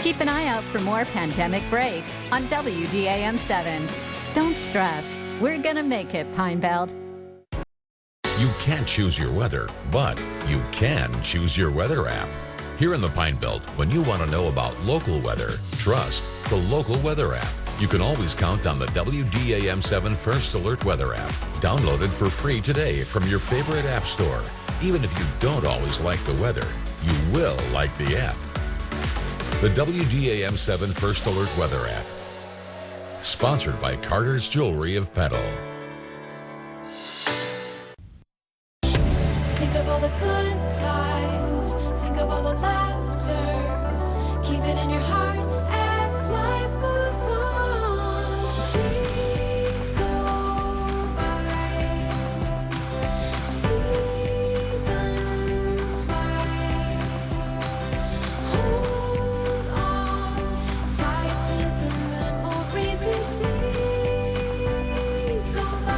Keep an eye out for more pandemic breaks on WDAM 7. Don't stress. We're gonna make it, Pine Belt. You can't choose your weather, but you can choose your weather app. Here in the Pine Belt, when you want to know about local weather, trust the local weather app. You can always count on the WDAM 7 First Alert Weather app. Download it for free today from your favorite app store. Even if you don't always like the weather, you will like the app. The WDAM 7 First Alert Weather app. Sponsored by Carter's Jewelry of Petal. Think of all the good times, think of all the laughter, keep it in your heart as life moves on. Days go by, seasons fly, hold on tight to the memories as days go by.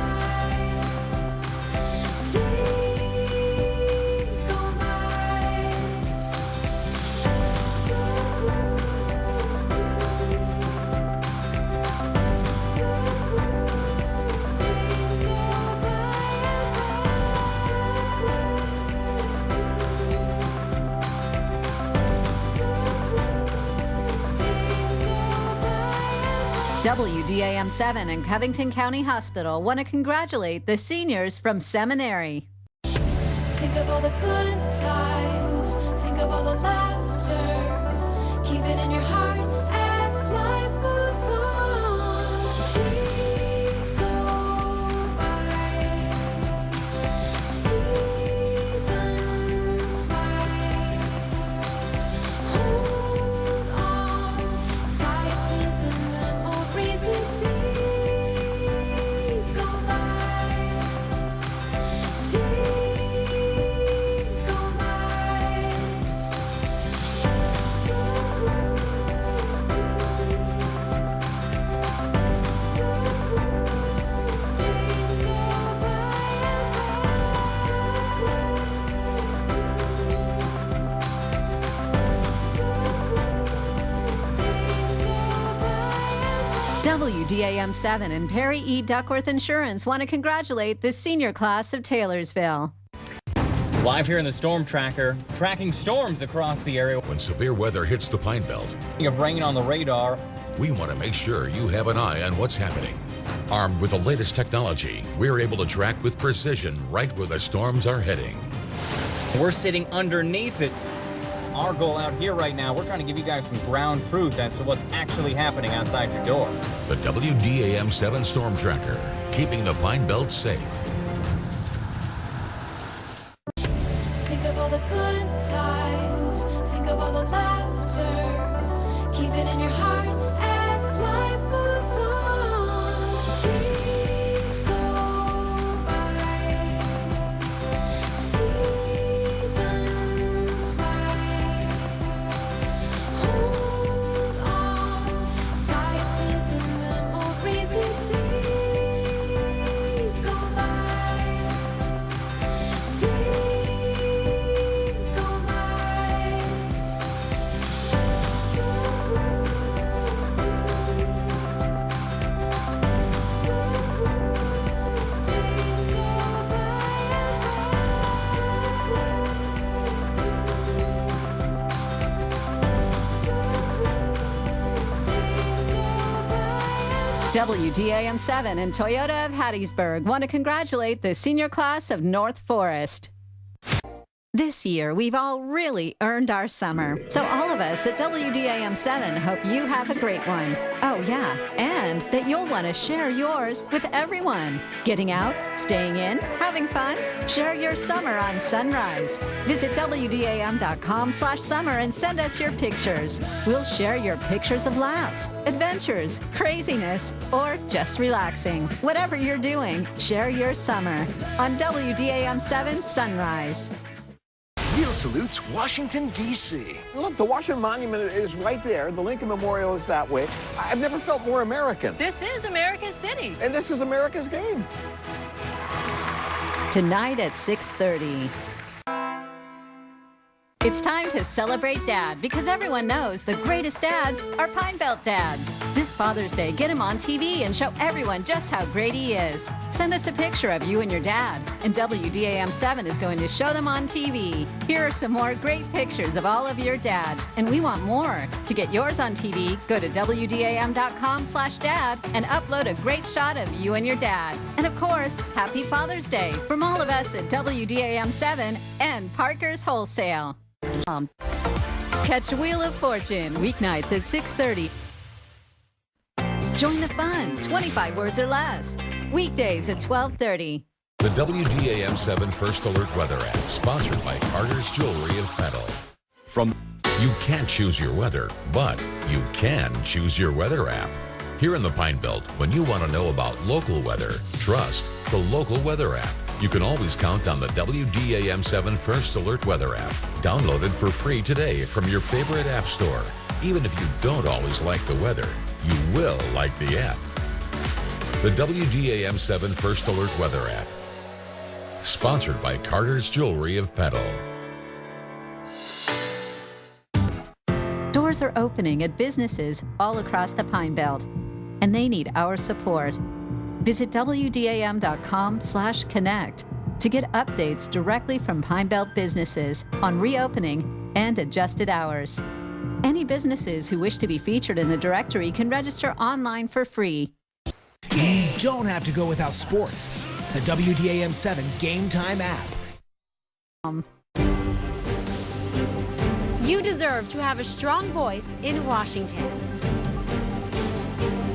WDAM 7 and Covington County Hospital want to congratulate the seniors from Seminary. Think of all the good times, think of all the laughter, keep it in your heart as life moves on. Days go by, seasons fly, hold on tight to the memories as days go by. Days go by. WDAM 7 and Perry E. Duckworth Insurance want to congratulate the senior class of Taylorsville. Live here in the Storm Tracker, tracking storms across the area. When severe weather hits the Pine Belt, of rain on the radar, we want to make sure you have an eye on what's happening. Armed with the latest technology, we're able to track with precision right where the storms are heading. we're sitting underneath it our goal out here right now, we're trying to give you guys some ground truth as to what's actually happening outside your door. The WDAM 7 Storm Tracker, keeping the Pine Belt safe. Think of all the good times, think of all the laughter, keep it in your heart as life moves on. Days go by, seasons fly, hold on tight to the memories as days go by. Days go by. Days go WDAM 7 and Toyota of Hattiesburg want to congratulate the senior class of North Forest. This year, we've all really earned our summer. So all of us at WDAM 7 hope you have a great one. Oh yeah, and that you'll want to share yours with everyone. Getting out, staying in, having fun? Share your summer on Sunrise. Visit WDAM.com/summer and send us your pictures. We'll share your pictures of laughs, adventures, craziness, or just relaxing. Whatever you're doing, share your summer on WDAM 7 Sunrise. Wheel salutes Washington, D.C. Look, the Washington Monument is right there. The Lincoln Memorial is that way. I've never felt more American. This is America's city. And this is America's game. Tonight at 6:30. It's time to celebrate Dad because everyone knows the greatest dads are Pine Belt dads. This Father's Day, get him on TV and show everyone just how great he is. Send us a picture of you and your dad, and WDAM 7 is going to show them on TV. Here are some more great pictures of all of your dads, and we want more. To get yours on TV, go to WDAM.com/dad and upload a great shot of you and your dad. And of course, happy Father's Day from all of us at WDAM 7 and Parker's Wholesale. Catch Wheel of Fortune weeknights at 6:30. Join the fun, 25 words or less. Weekdays at 12:30. The WDAM 7 First Alert Weather app, sponsored by Carter's Jewelry of Petal. You can't choose your weather, but you can choose your weather app. Here in the Pine Belt, when you want to know about local weather, trust the local weather app. You can always count on the WDAM 7 First Alert Weather app. Download it for free today from your favorite app store. Even if you don't always like the weather, you will like the app. The WDAM 7 First Alert Weather app. Sponsored by Carter's Jewelry of Petal. Doors are opening at businesses all across the Pine Belt, and they need our support. Visit WDAM.com/connect to get updates directly from Pine Belt businesses on reopening and adjusted hours. Any businesses who wish to be featured in the directory can register online for free. You don't have to go without sports. The WDAM 7 Game Time app. You deserve to have a strong voice in Washington.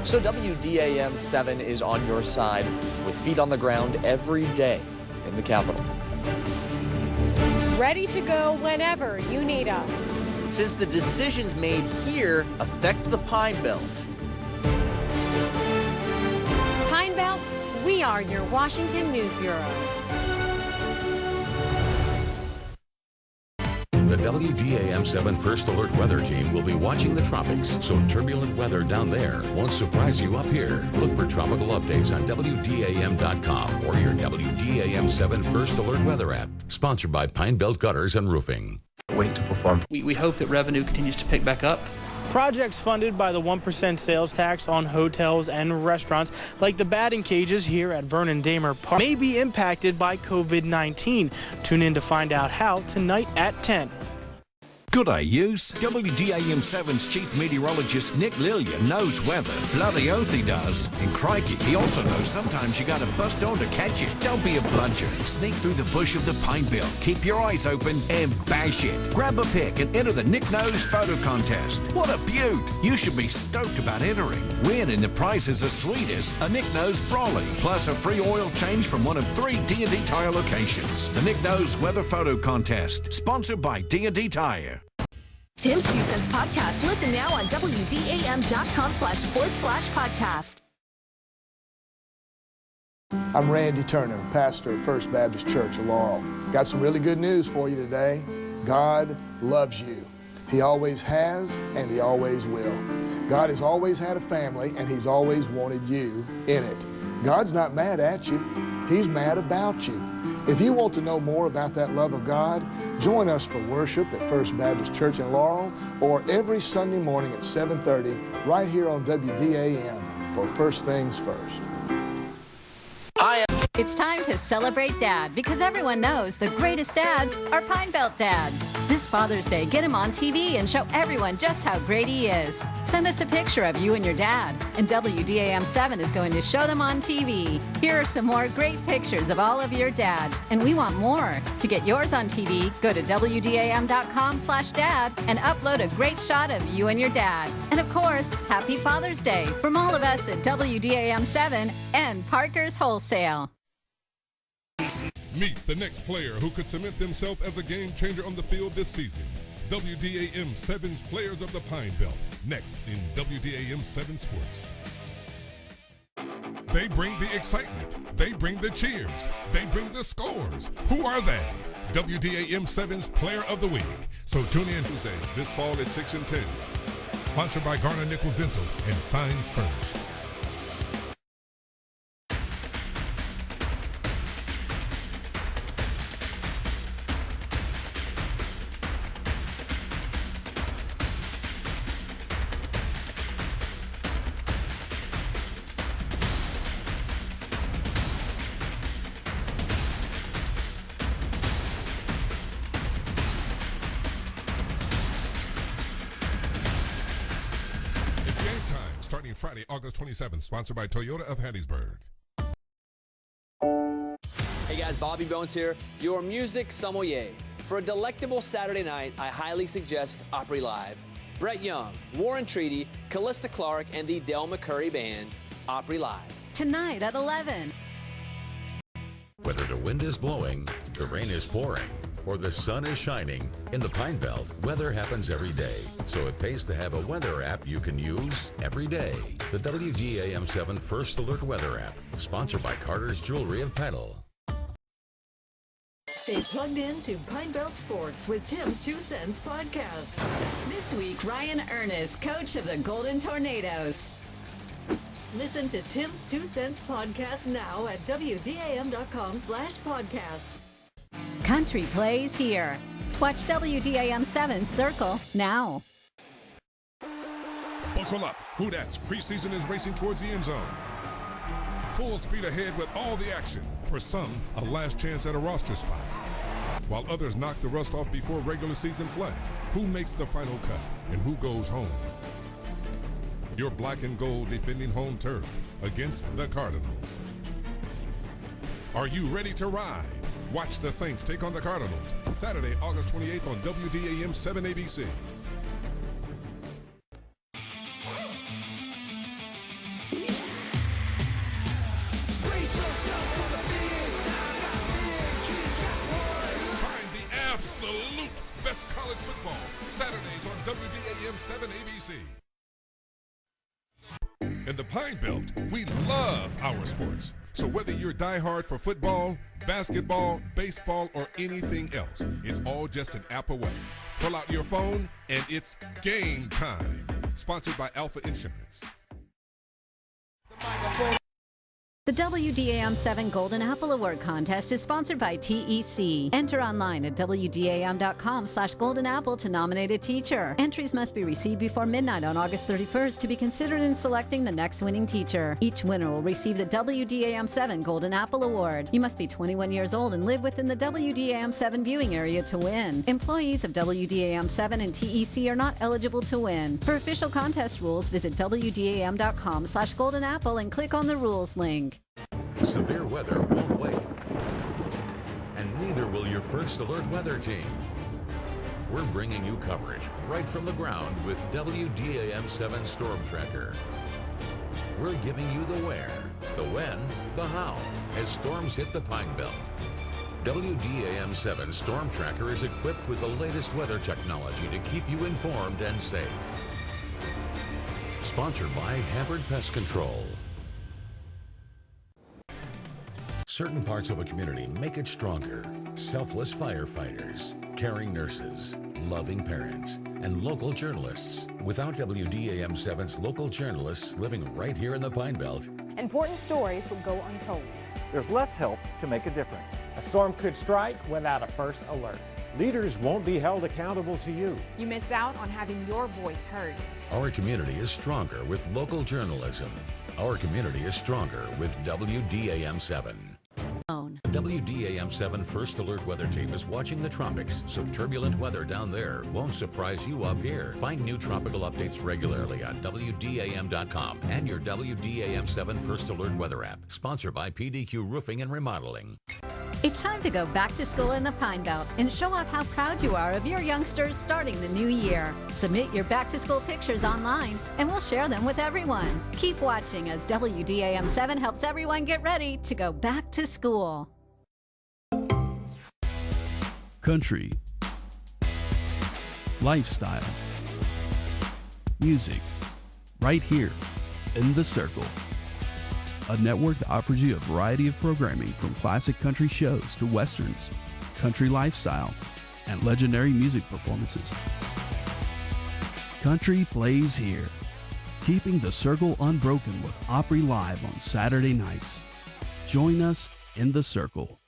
So WDAM 7 is on your side with feet on the ground every day in the Capitol. Ready to go whenever you need us. Since the decisions made here affect the Pine Belt. Pine Belt, we are your Washington News Bureau. The WDAM 7 First Alert Weather Team will be watching the tropics, so turbulent weather down there won't surprise you up here. Look for tropical updates on WDAM.com or your WDAM 7 First Alert Weather app. Sponsored by Pine Belt Gutters and Roofing. Wait to perform. We hope that revenue continues to pick back up. Projects funded by the 1% sales tax on hotels and restaurants, like the batting cages here at Vernon Damer Park, may be impacted by COVID-19. Tune in to find out how tonight at 10. Good day, use. WDAM7's chief meteorologist Nick Lilia knows weather. Bloody oath he does. And crikey, he also knows sometimes you gotta bust on to catch it. Don't be a bludger. Sneak through the bush of the pine belt. Keep your eyes open and bash it. Grab a pick and enter the Nick Knows photo contest. What a beaut! You should be stoked about entering. Win, and the prizes as sweet as a Nick Knows Brawley, plus a free oil change from one of 3 D&D Tire locations. The Nick Knows Weather Photo Contest, sponsored by D&D Tire. Tim's 2 Cents Podcast. Listen now on WDAM.com/sports/podcast. I'm Randy Turner, pastor of First Baptist Church of Laurel. Got some really good news for you today. God loves you. He always has, and He always will. God has always had a family, and He's always wanted you in it. God's not mad at you. He's mad about you. If you want to know more about that love of God, join us for worship at First Baptist Church in Laurel, or every Sunday morning at 7:30 right here on WDAM for First Things First. It's time to celebrate Dad, because everyone knows the greatest dads are Pine Belt dads. This Father's Day, get him on TV and show everyone just how great he is. Send us a picture of you and your dad, and WDAM7 is going to show them on TV. Here are some more great pictures of all of your dads, and we want more. To get yours on TV, go to WDAM.com/dad and upload a great shot of you and your dad. And of course, Happy Father's Day from all of us at WDAM7 and Parker's Wholesale. Meet the next player who could cement themselves as a game changer on the field this season. WDAM7's Players of the Pine Belt, next in WDAM7 Sports. They bring the excitement. They bring the cheers. They bring the scores. Who are they? WDAM7's Player of the Week. So tune in Tuesdays this fall at 6 and 10. Sponsored by Garner Nichols Dental and Signs First. Friday, August 27th, sponsored by Toyota of Hattiesburg. Hey guys, Bobby Bones here, your music sommelier. For a delectable Saturday night, I highly suggest Opry Live. Brett Young, Warren Treaty, Callista Clark, and the Del McCurry Band, Opry Live. Tonight at 11. Whether the wind is blowing, the rain is pouring, or the sun is shining, in the Pine Belt, weather happens every day. So it pays to have a weather app you can use every day. The WDAM7 First Alert Weather app, sponsored by Carter's Jewelry of Petal. Stay plugged in to Pine Belt Sports with Tim's 2 Cents Podcast. This week, Ryan Ernest, coach of the Golden Tornadoes. Listen to Tim's 2 Cents Podcast now at WDAM.com/podcast. Country plays here. Watch WDAM7 Circle now. Buckle up. Who That's preseason is racing towards the end zone. Full speed ahead with all the action. For some, a last chance at a roster spot. While others knock the rust off before regular season play. Who makes the final cut and who goes home? Your black and gold defending home turf against the Cardinals. Are you ready to ride? Watch the Saints take on the Cardinals Saturday, August 28th on WDAM7 ABC. Find the absolute best college football Saturdays on WDAM7 ABC. In the Pine Belt, we love our sports. So whether you're diehard for football, basketball, baseball, or anything else, it's all just an app away. Pull out your phone and it's game time. Sponsored by Alpha Insurance. The WDAM 7 Golden Apple Award Contest is sponsored by TEC. Enter online at WDAM.com/goldenapple to nominate a teacher. Entries must be received before midnight on August 31st to be considered in selecting the next winning teacher. Each winner will receive the WDAM 7 Golden Apple Award. You must be 21 years old and live within the WDAM 7 viewing area to win. Employees of WDAM 7 and TEC are not eligible to win. For official contest rules, visit WDAM.com/goldenapple and click on the rules link. Severe weather won't wait. And neither will your First Alert weather team. We're bringing you coverage right from the ground with WDAM 7 Storm Tracker. We're giving you the where, the when, the how, as storms hit the Pine Belt. WDAM 7 Storm Tracker is equipped with the latest weather technology to keep you informed and safe. Sponsored by Havard Pest Control. Certain parts of a community make it stronger. Selfless firefighters, caring nurses, loving parents, and local journalists. Without WDAM 7's local journalists living right here in the Pine Belt, important stories would go untold. There's less help to make a difference. A storm could strike without a first alert. Leaders won't be held accountable to you. You miss out on having your voice heard. our community is stronger with local journalism. Our community is stronger with WDAM 7. The WDAM 7 First Alert Weather Team is watching the tropics, so turbulent weather down there won't surprise you up here. Find new tropical updates regularly on WDAM.com and your WDAM 7 First Alert Weather app. Sponsored by PDQ Roofing and Remodeling. It's time to go back to school in the Pine Belt and show off how proud you are of your youngsters starting the new year. Submit your back to school pictures online and we'll share them with everyone. Keep watching as WDAM 7 helps everyone get ready to go back to school. Country, lifestyle, music, right here in The Circle. A network that offers you a variety of programming from classic country shows to westerns, country lifestyle, and legendary music performances. Country plays here, keeping The Circle unbroken with Opry Live on Saturday nights. Join us in The Circle.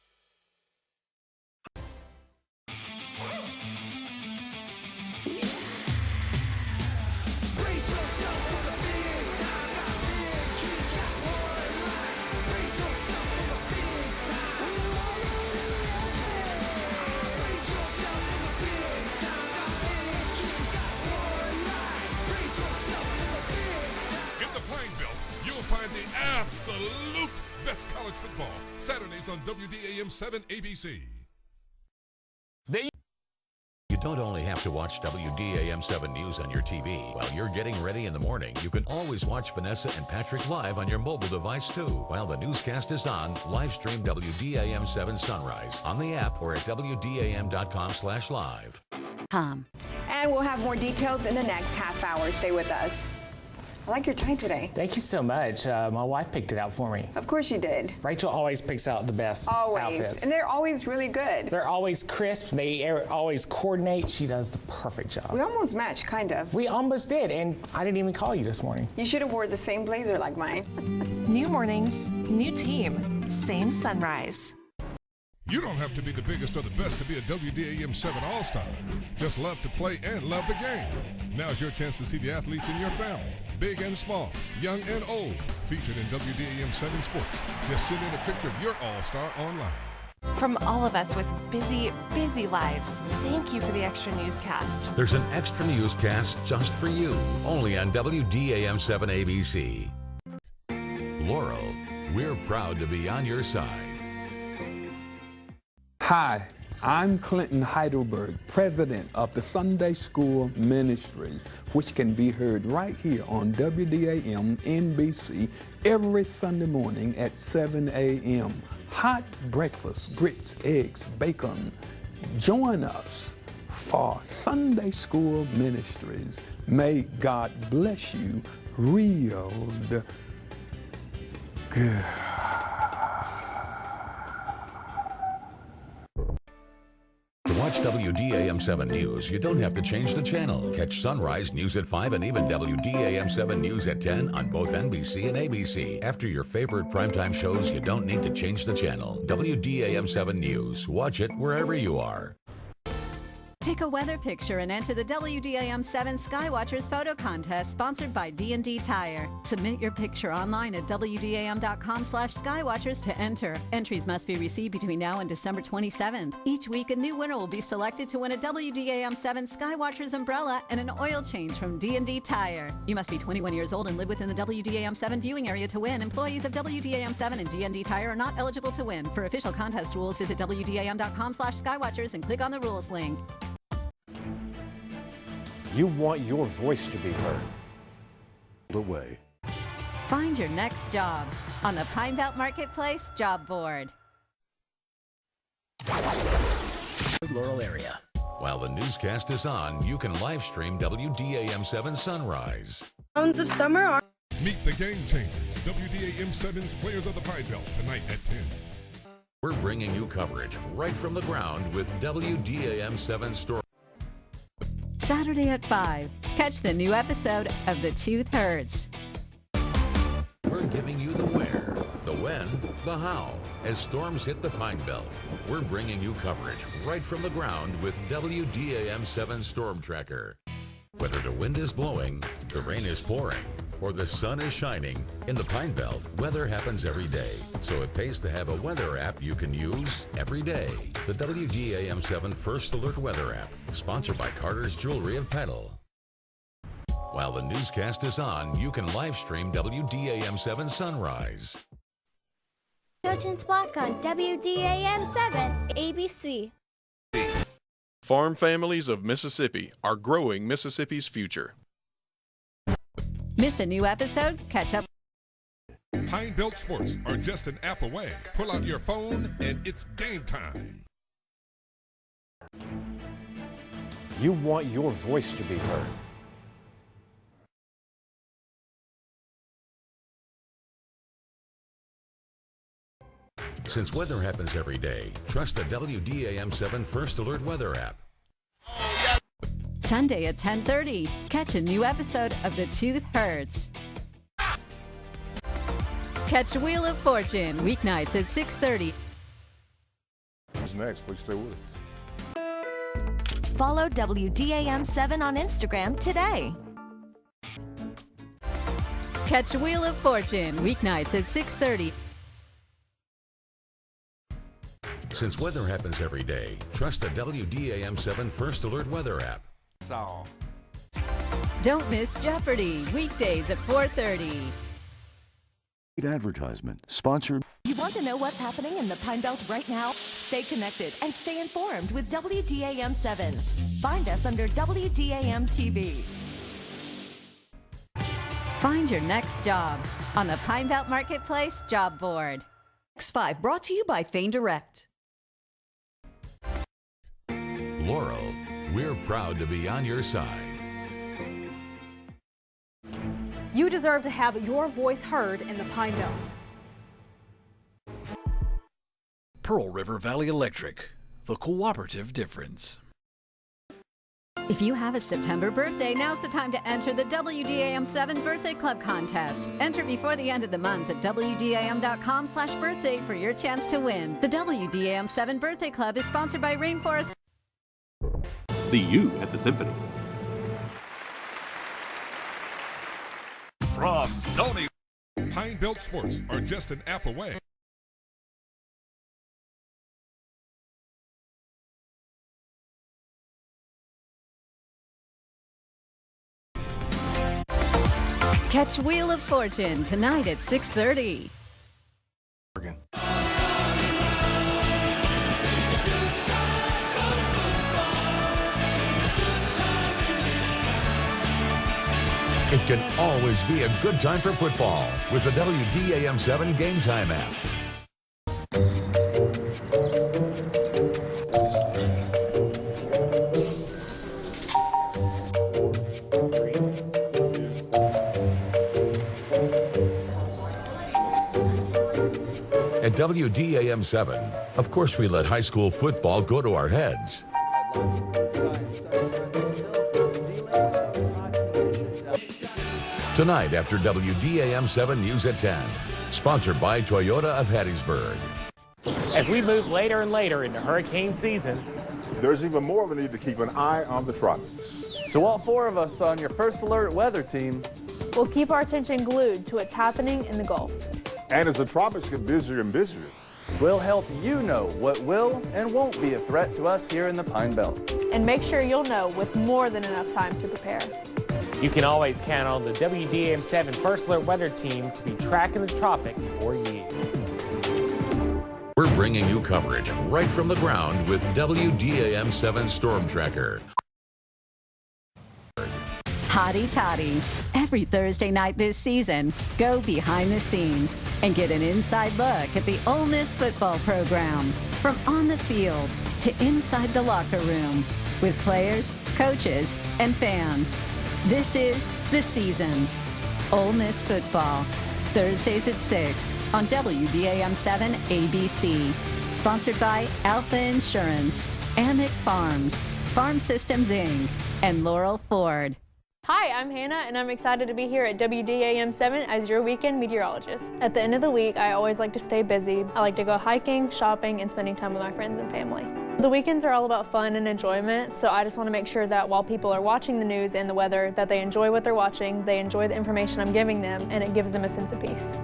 Absolute best college football. Saturdays on WDAM 7 ABC. You don't only have to watch WDAM 7 News on your TV. While you're getting ready in the morning, you can always watch Vanessa and Patrick live on your mobile device too. While the newscast is on, live stream WDAM 7 Sunrise on the app or at WDAM.com/live. And we'll have more details in the next half hour. Stay with us. I like your tie today. Thank you so much. My wife picked it out for me. Of course you did. Rachel always picks out the best outfits. And they're always really good. They're always crisp. They always coordinate. She does the perfect job. We almost matched, kind of. We almost did, and I didn't even call you this morning. You should have wore the same blazer like mine. New mornings, new team, same sunrise. You don't have to be the biggest or the best to be a WDAM 7 All-Star. Just love to play and love the game. Now's your chance to see the athletes in your family, big and small, young and old, featured in WDAM 7 Sports. Just send in a picture of your All-Star online. From all of us with busy, busy lives, thank you for the extra newscast. There's an extra newscast just for you, only on WDAM 7 ABC. Laurel, we're proud to be on your side. Hi, I'm Clinton Heidelberg, president of the Sunday School Ministries, which can be heard right here on WDAM NBC every Sunday morning at 7 a.m. Hot breakfast, grits, eggs, bacon. Join us for Sunday School Ministries. May God bless you real good. The watch WDAM 7 News, you don't have to change the channel. Catch Sunrise News at 5 and even WDAM 7 News at 10 on both NBC and ABC. After your favorite primetime shows, you don't need to change the channel. WDAM 7 News. Watch it wherever you are. Take a weather picture and enter the WDAM 7 Skywatchers photo contest sponsored by D&D Tire. Submit your picture online at WDAM.com/Skywatchers to enter. Entries must be received between now and December 27th. Each week, a new winner will be selected to win a WDAM 7 Skywatchers umbrella and an oil change from D&D Tire. You must be 21 years old and live within the WDAM 7 viewing area to win. Employees of WDAM 7 and D&D Tire are not eligible to win. For official contest rules, visit WDAM.com/Skywatchers and click on the rules link. You want your voice to be heard. Away. Find your next job on the Pine Belt Marketplace Job Board. Laurel area. While the newscast is on, you can live stream WDAM 7 Sunrise. Sounds of summer are... Meet the game changers, WDAM 7's Players of the Pine Belt, tonight at 10. We're bringing you coverage right from the ground with WDAM 7 Story. Saturday at 5. Catch the new episode of The Tooth Hurts. We're giving you the where, the when, the how. As storms hit the Pine Belt, we're bringing you coverage right from the ground with WDAM 7 Storm Tracker. Whether the wind is blowing, the rain is pouring, or the sun is shining, in the Pine Belt, weather happens every day. So it pays to have a weather app you can use every day. The WDAM 7 First Alert Weather app, sponsored by Carter's Jewelry of Petal. While the newscast is on, you can live stream WDAM 7 Sunrise. Children's Block on WDAM 7 ABC. Farm families of Mississippi are growing Mississippi's future. Miss a new episode? Catch up. Pine Belt Sports are just an app away. Pull out your phone and it's game time. You want your voice to be heard. Since weather happens every day, trust the WDAM 7 First Alert Weather app. Sunday at 10:30. Catch a new episode of The Tooth Hurts. Catch Wheel of Fortune weeknights at 6:30. What's next? Please stay with us. Follow WDAM 7 on Instagram today. Catch Wheel of Fortune weeknights at 6:30. Since weather happens every day, trust the WDAM 7 First Alert Weather app. Don't miss Jeopardy! Weekdays at 4:30. Advertisement sponsored. You want to know what's happening in the Pine Belt right now? Stay connected and stay informed with WDAM 7. Find us under WDAM TV. Find your next job on the Pine Belt Marketplace Job Board. X5 brought to you by Thane Direct. Laurel, we're proud to be on your side. You deserve to have your voice heard in the Pine Belt. Pearl River Valley Electric, the cooperative difference. If you have a September birthday, now's the time to enter the WDAM 7 Birthday Club contest. Enter before the end of the month at WDAM.com/birthday for your chance to win. The WDAM 7 Birthday Club is sponsored by Rainforest. See you at the Symphony. From Sony, Pine Belt Sports are just an app away. Catch Wheel of Fortune tonight at 6:30. It can always be a good time for football with the WDAM 7 Game Time app. At WDAM 7, of course we let high school football go to our heads. Tonight after WDAM 7 News at 10. Sponsored by Toyota of Hattiesburg. As we move later and later into hurricane season, There's even more of a need to keep an eye on the tropics. So all four of us on your First Alert weather team. We'll keep our attention glued to what's happening in the Gulf. And as the tropics get busier and busier, We'll help you know what will and won't be a threat to us here in the Pine Belt. And make sure you'll know with more than enough time to prepare. you can always count on the WDAM 7 First Alert weather team to be tracking the tropics for you. We're bringing you coverage right from the ground with WDAM 7 Storm Tracker. Hottie Toddy. Every Thursday night this season, go behind the scenes and get an inside look at the Ole Miss football program. From on the field to inside the locker room with players, coaches, and fans. This is The Season. Ole Miss football. Thursdays at 6 on WDAM 7 ABC. Sponsored by Alpha Insurance, Amic Farms, Farm Systems Inc., and Laurel Ford. Hi, I'm Hannah, and I'm excited to be here at WDAM 7 as your weekend meteorologist. At the end of the week, I always like to stay busy. I like to go hiking, shopping, and spending time with my friends and family. The weekends are all about fun and enjoyment, so I just want to make sure that while people are watching the news and the weather, that they enjoy what they're watching, they enjoy the information I'm giving them, and it gives them a sense of peace.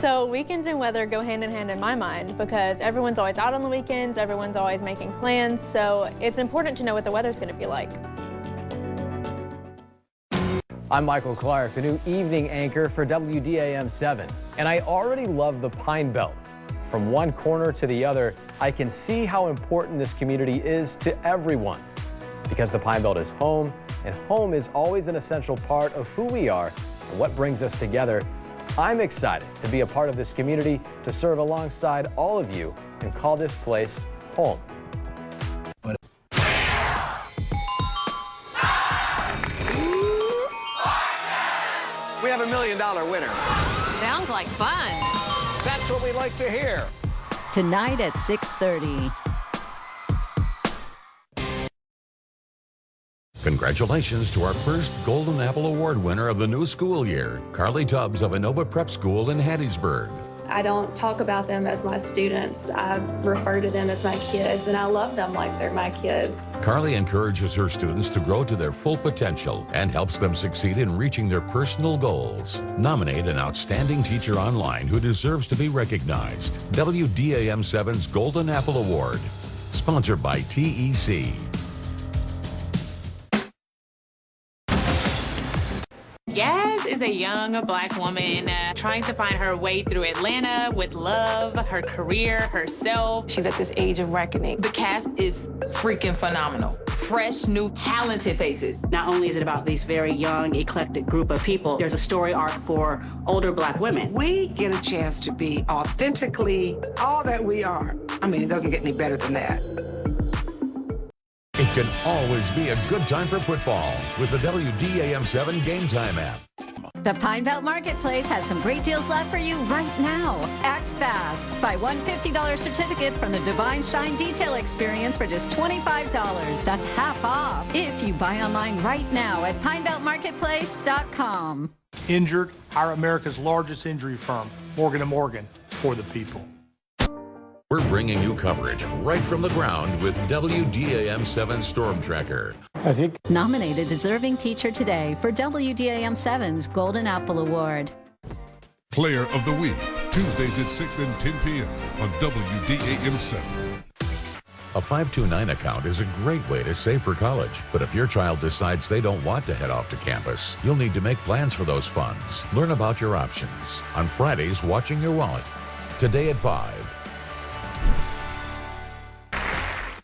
So weekends and weather go hand in hand in my mind because everyone's always out on the weekends, everyone's always making plans, so it's important to know what the weather's going to be like. I'm Michael Clark, the new evening anchor for WDAM 7, and I already love the Pine Belt. From one corner to the other, I can see how important this community is to everyone because the Pine Belt is home, and home is always an essential part of who we are and what brings us together. I'm excited to be a part of this community, to serve alongside all of you and call this place home. We have $1 million winner. Sounds like fun. That's what we like to hear. Tonight at 6:30. Congratulations to our first Golden Apple Award winner of the new school year, Carly Tubbs of Inova Prep School in Hattiesburg. I don't talk about them as my students. I refer to them as my kids, and I love them like they're my kids. Carly encourages her students to grow to their full potential and helps them succeed in reaching their personal goals. Nominate an outstanding teacher online who deserves to be recognized. WDAM 7's Golden Apple Award, sponsored by TEC. Yaz is a young Black woman trying to find her way through Atlanta with love, her career, herself. She's at this age of reckoning. The cast is freaking phenomenal. Fresh, new, talented faces. Not only is it about this very young, eclectic group of people, there's a story arc for older Black women. We get a chance to be authentically all that we are. I mean, it doesn't get any better than that. It can always be a good time for football with the WDAM 7 Game Time app. The Pine Belt Marketplace has some great deals left for you right now. Act fast. Buy one $50 certificate from the Divine Shine Detail Experience for just $25. That's half off if you buy online right now at pinebeltmarketplace.com. Injured, hire America's largest injury firm, Morgan & Morgan, for the people. We're bringing you coverage right from the ground with WDAM 7 Storm Tracker. Nominated Deserving Teacher today for WDAM 7's Golden Apple Award. Player of the Week, Tuesdays at 6 and 10 p.m. on WDAM 7. A 529 account is a great way to save for college. But if your child decides they don't want to head off to campus, you'll need to make plans for those funds. Learn about your options on Fridays Watching Your Wallet. Today at 5.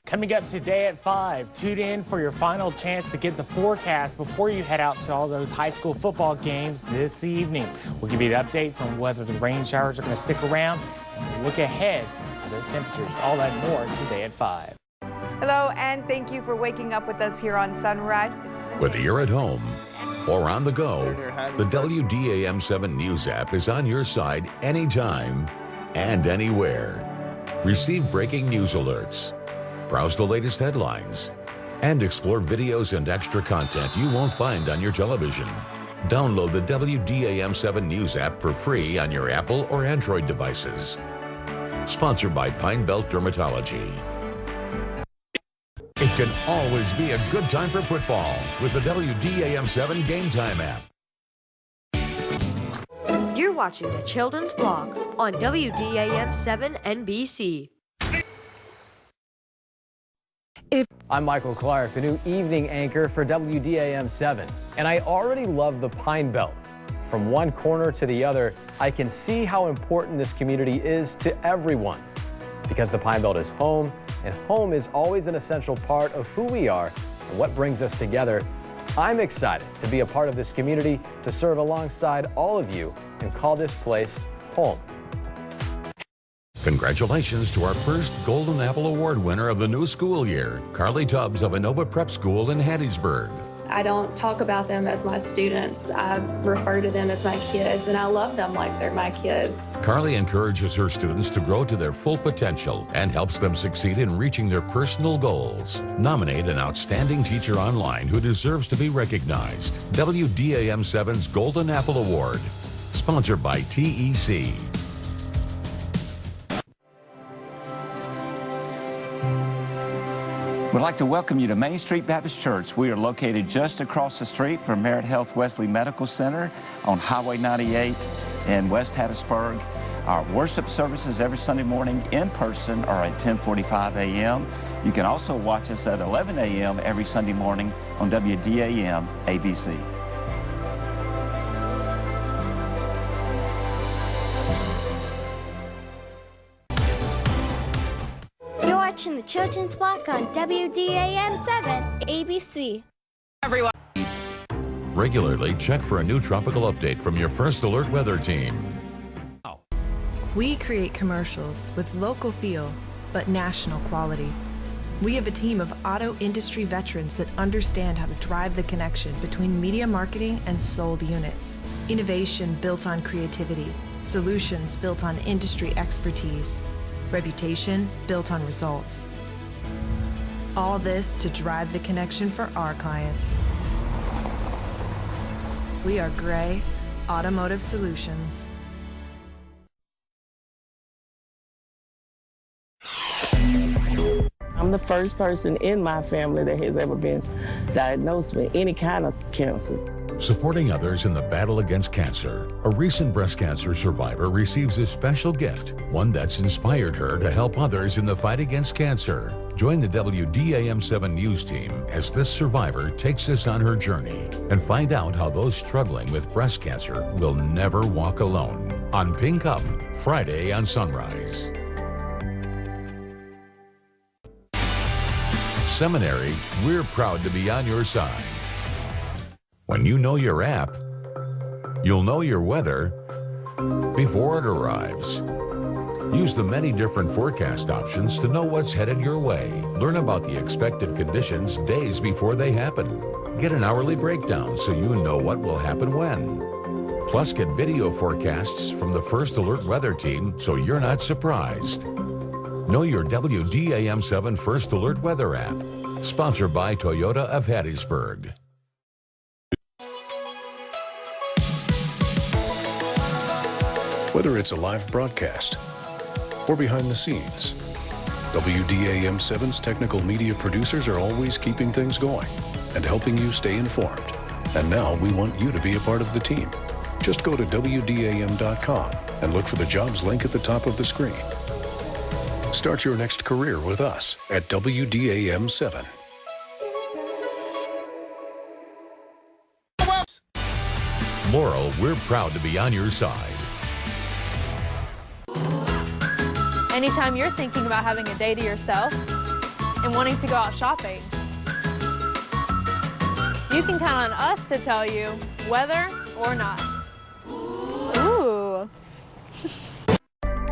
Coming up today at 5, tune in for your final chance to get the forecast before you head out to all those high school football games this evening. We'll give you updates on whether the rain showers are going to stick around and we'll look ahead to those temperatures. All that and more today at 5. Hello, and thank you for waking up with us here on Sunrise. Whether you're at home or on the go, the WDAM 7 News app is on your side anytime and anywhere. Receive breaking news alerts. Browse the latest headlines and explore videos and extra content you won't find on your television. Download the WDAM7 News app for free on your Apple or Android devices. Sponsored by Pine Belt Dermatology. It can always be a good time for football with the WDAM7 Game Time app. You're watching the Children's Block on WDAM7 NBC. I'm Michael Clark, the new evening anchor for WDAM7, and I already love the Pine Belt. From one corner to the other, I can see how important this community is to everyone. Because the Pine Belt is home, and home is always an essential part of who we are and what brings us together. I'm excited to be a part of this community, to serve alongside all of you and call this place home. Congratulations to our first Golden Apple Award winner of the new school year, Carly Tubbs of Inova Prep School in Hattiesburg. I don't talk about them as my students. I refer to them as my kids, and I love them like they're my kids. Carly encourages her students to grow to their full potential and helps them succeed in reaching their personal goals. Nominate an outstanding teacher online who deserves to be recognized. WDAM7's Golden Apple Award, sponsored by TEC. We'd like to welcome you to Main Street Baptist Church. We are located just across the street from Merit Health Wesley Medical Center on Highway 98 in West Hattiesburg. Our worship services every Sunday morning in person are at 10:45 a.m. You can also watch us at 11 a.m. every Sunday morning on WDAM ABC. Watching the Children's Block on WDAM7 ABC. Everyone. Regularly check for a new tropical update from your First Alert weather team. We create commercials with local feel, but national quality. We have a team of auto industry veterans that understand how to drive the connection between media marketing and sold units. Innovation built on creativity, solutions built on industry expertise. Reputation built on results. All this to drive the connection for our clients. We are Gray Automotive Solutions. I'm the first person in my family that has ever been diagnosed with any kind of cancer. Supporting others in the battle against cancer. A recent breast cancer survivor receives a special gift, one that's inspired her to help others in the fight against cancer. Join the WDAM7 News team as this survivor takes us on her journey and find out how those struggling with breast cancer will never walk alone. On Pink Up, Friday on Sunrise. Seminary, we're proud to be on your side. When you know your app, you'll know your weather before it arrives. Use the many different forecast options to know what's headed your way. Learn about the expected conditions days before they happen. Get an hourly breakdown so you know what will happen when. Plus, get video forecasts from the First Alert weather team so you're not surprised. Know your WDAM7 First Alert weather app. Sponsored by Toyota of Hattiesburg. Whether it's a live broadcast or behind the scenes, WDAM7's technical media producers are always keeping things going and helping you stay informed. And now we want you to be a part of the team. Just go to WDAM.com and look for the jobs link at the top of the screen. Start your next career with us at WDAM7. Laurel, we're proud to be on your side. Anytime you're thinking about having a day to yourself and wanting to go out shopping, you can count on us to tell you whether or not. Ooh.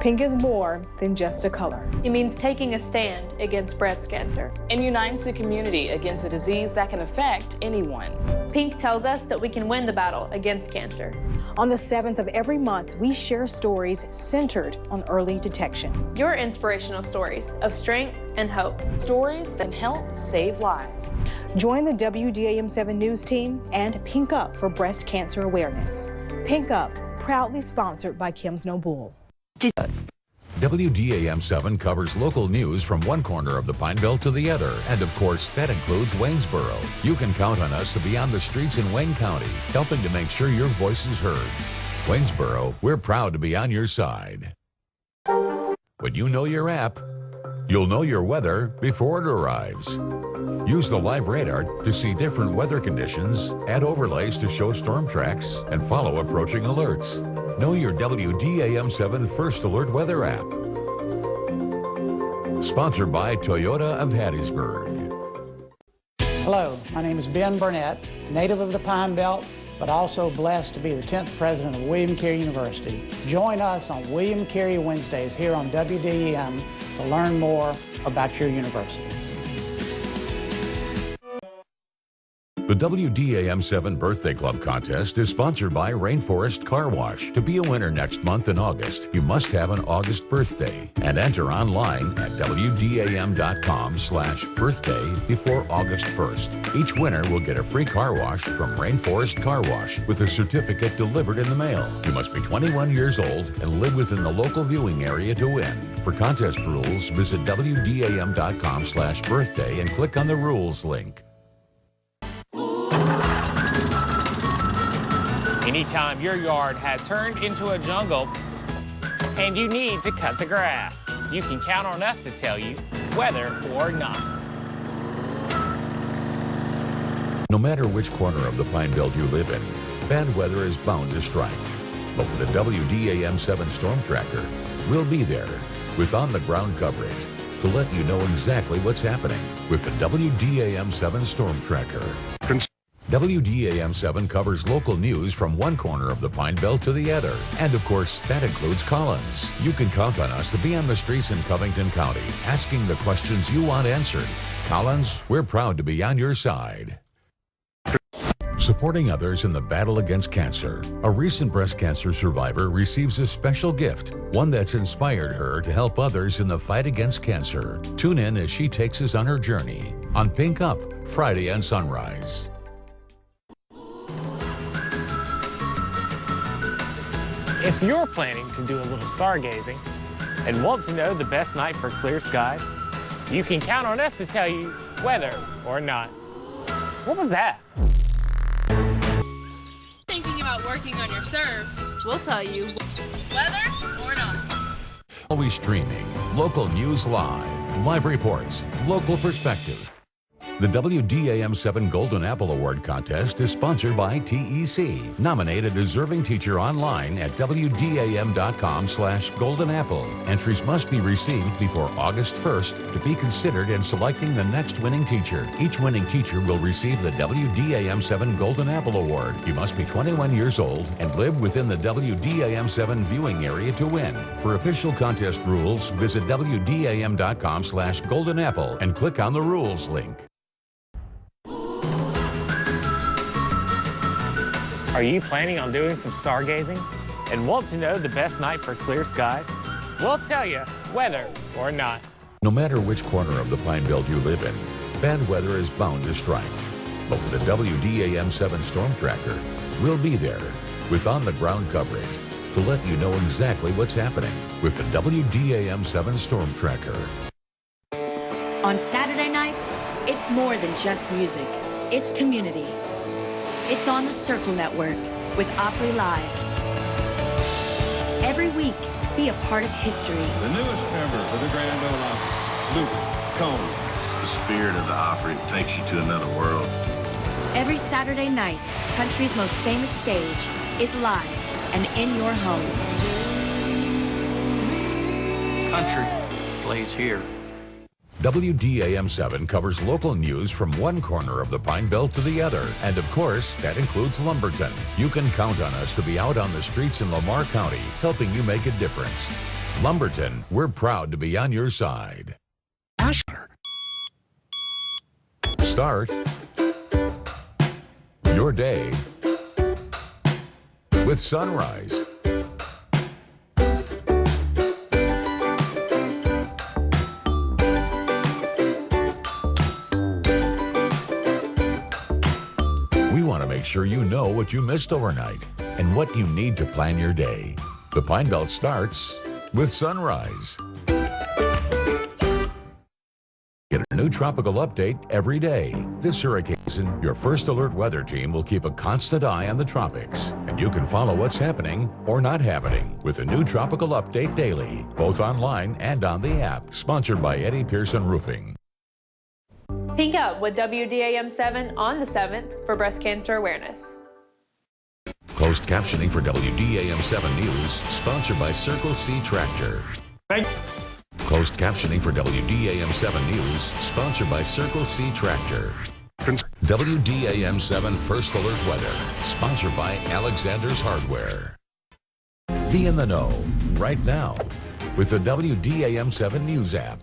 Pink is more than just a color. It means taking a stand against breast cancer. And unites the community against a disease that can affect anyone. Pink tells us that we can win the battle against cancer. On the 7th of every month, we share stories centered on early detection. Your inspirational stories of strength and hope. Stories that help save lives. Join the WDAM7 News team and Pink Up for breast cancer awareness. Pink Up, proudly sponsored by Kim's Noble. WDAM7 covers local news from one corner of the Pine Belt to the other, and of course, that includes Waynesboro. You can count on us to be on the streets in Wayne County, helping to make sure your voice is heard. Waynesboro, we're proud to be on your side. When you know your app, you'll know your weather before it arrives. Use the live radar to see different weather conditions, add overlays to show storm tracks, and follow approaching alerts. Know your WDAM7 First Alert Weather app. Sponsored by Toyota of Hattiesburg. Hello, my name is Ben Burnett, native of the Pine Belt, but also blessed to be the 10th president of William Carey University. Join us on William Carey Wednesdays here on WDAM to learn more about your university. The WDAM7 Birthday Club contest is sponsored by Rainforest Car Wash. To be a winner next month in August, you must have an August birthday and enter online at WDAM.com/birthday before August 1st. Each winner will get a free car wash from Rainforest Car Wash with a certificate delivered in the mail. You must be 21 years old and live within the local viewing area to win. For contest rules, visit WDAM.com/birthday and click on the rules link. Anytime your yard has turned into a jungle and you need to cut the grass, you can count on us to tell you whether or not. No matter which corner of the Pine Belt you live in, bad weather is bound to strike. But with the WDAM7 Storm Tracker, we'll be there with on-the-ground coverage to let you know exactly what's happening with the WDAM7 Storm Tracker. WDAM7 covers local news from one corner of the Pine Belt to the other. And of course, that includes Collins. You can count on us to be on the streets in Covington County, asking the questions you want answered. Collins, we're proud to be on your side. Supporting others in the battle against cancer. A recent breast cancer survivor receives a special gift, one that's inspired her to help others in the fight against cancer. Tune in as she takes us on her journey on Pink Up, Friday and Sunrise. If you're planning to do a little stargazing and want to know the best night for clear skies, you can count on us to tell you whether or not. What was that? Thinking about working on your serve, we'll tell you whether or not. Always streaming, local news live reports, local perspective. The WDAM7 Golden Apple Award contest is sponsored by TEC. Nominate a deserving teacher online at WDAM.com/goldenapple. Entries must be received before August 1st to be considered in selecting the next winning teacher. Each winning teacher will receive the WDAM7 Golden Apple Award. You must be 21 years old and live within the WDAM7 viewing area to win. For official contest rules, visit WDAM.com/goldenapple and click on the rules link. Are you planning on doing some stargazing and want to know the best night for clear skies? We'll tell you whether or not. No matter which corner of the Pine Belt you live in, bad weather is bound to strike. But with the WDAM7 Storm Tracker, we'll be there with on-the-ground coverage to let you know exactly what's happening with the WDAM7 Storm Tracker. On Saturday nights, it's more than just music. It's community. It's on the Circle Network with Opry Live. Every week, be a part of history. The newest member of the Grand Ole Opry, Luke Combs. The spirit of the Opry takes you to another world. Every Saturday night, country's most famous stage is live and in your home. Country plays here. WDAM7 covers local news from one corner of the Pine Belt to the other. And of course, that includes Lumberton. You can count on us to be out on the streets in Lamar County, helping you make a difference. Lumberton, we're proud to be on your side. Start your day with Sunrise. We want to make sure you know what you missed overnight and what you need to plan your day. The Pine Belt starts with Sunrise. Get a new tropical update every day. This hurricane season, your First Alert weather team will keep a constant eye on the tropics, and you can follow what's happening or not happening with a new tropical update daily, both online and on the app. Sponsored by Eddie Pearson Roofing. Pink Up with WDAM 7 on the 7th for breast cancer awareness. Closed captioning for WDAM 7 News, sponsored by Circle C Tractor. Closed captioning for WDAM 7 News, sponsored by Circle C Tractor. WDAM 7 First Alert Weather, sponsored by Alexander's Hardware. Be in the know right now with the WDAM 7 News app.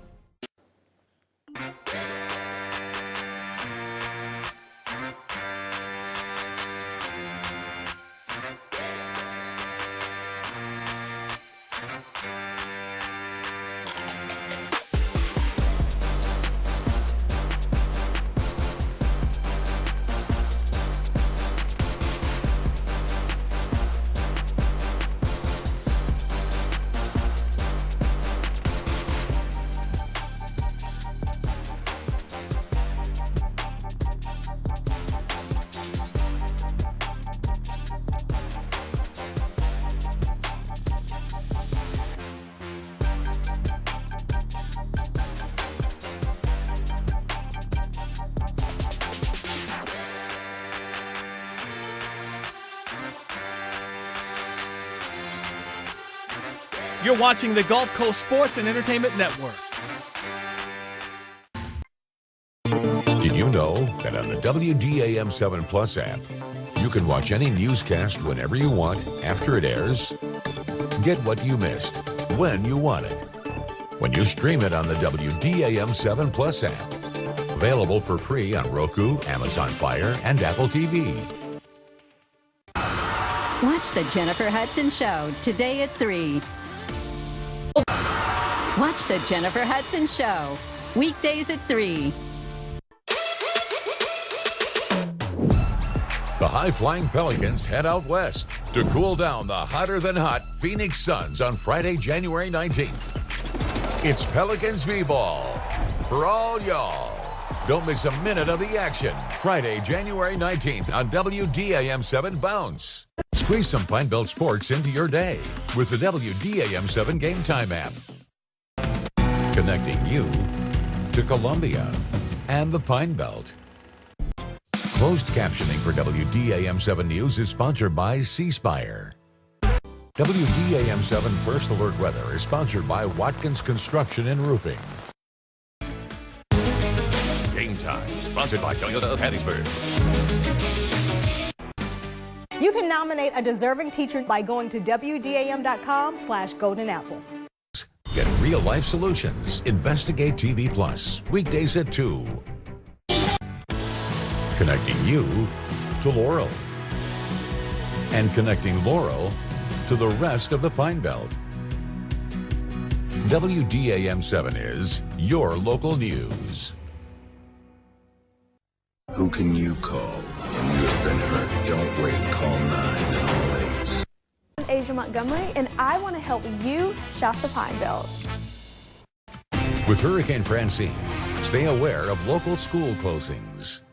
You're watching the Gulf Coast Sports and Entertainment Network. Did you know that on the WDAM 7 Plus app, you can watch any newscast whenever you want after it airs? Get what you missed when you want it. When you stream it on the WDAM 7 Plus app. Available for free on Roku, Amazon Fire, and Apple TV. Watch the Jennifer Hudson Show today at 3. Watch the Jennifer Hudson Show weekdays at 3. The high-flying Pelicans head out west to cool down the hotter-than-hot Phoenix Suns on Friday, January 19th. It's Pelicans B-Ball for all y'all. Don't miss a minute of the action. Friday, January 19th on WDAM 7 Bounce. Squeeze some Pine Belt sports into your day with the WDAM 7 Game Time app. Connecting you to Columbia and the Pine Belt. Closed captioning for WDAM 7 News is sponsored by C Spire. WDAM 7 First Alert Weather is sponsored by Watkins Construction and Roofing. Game Time, sponsored by Toyota of Hattiesburg. You can nominate a deserving teacher by going to WDAM.com/goldenapple. Get real-life solutions. Investigate TV Plus, weekdays at 2. Connecting you to Laurel. And connecting Laurel to the rest of the Pine Belt. WDAM 7 is your local news. Who can you call when you have been hurt? Don't wait. Call 9 and all 8s. I'm Asia Montgomery, and I want to help you shop the Pine Belt. With Hurricane Francine, stay aware of local school closings.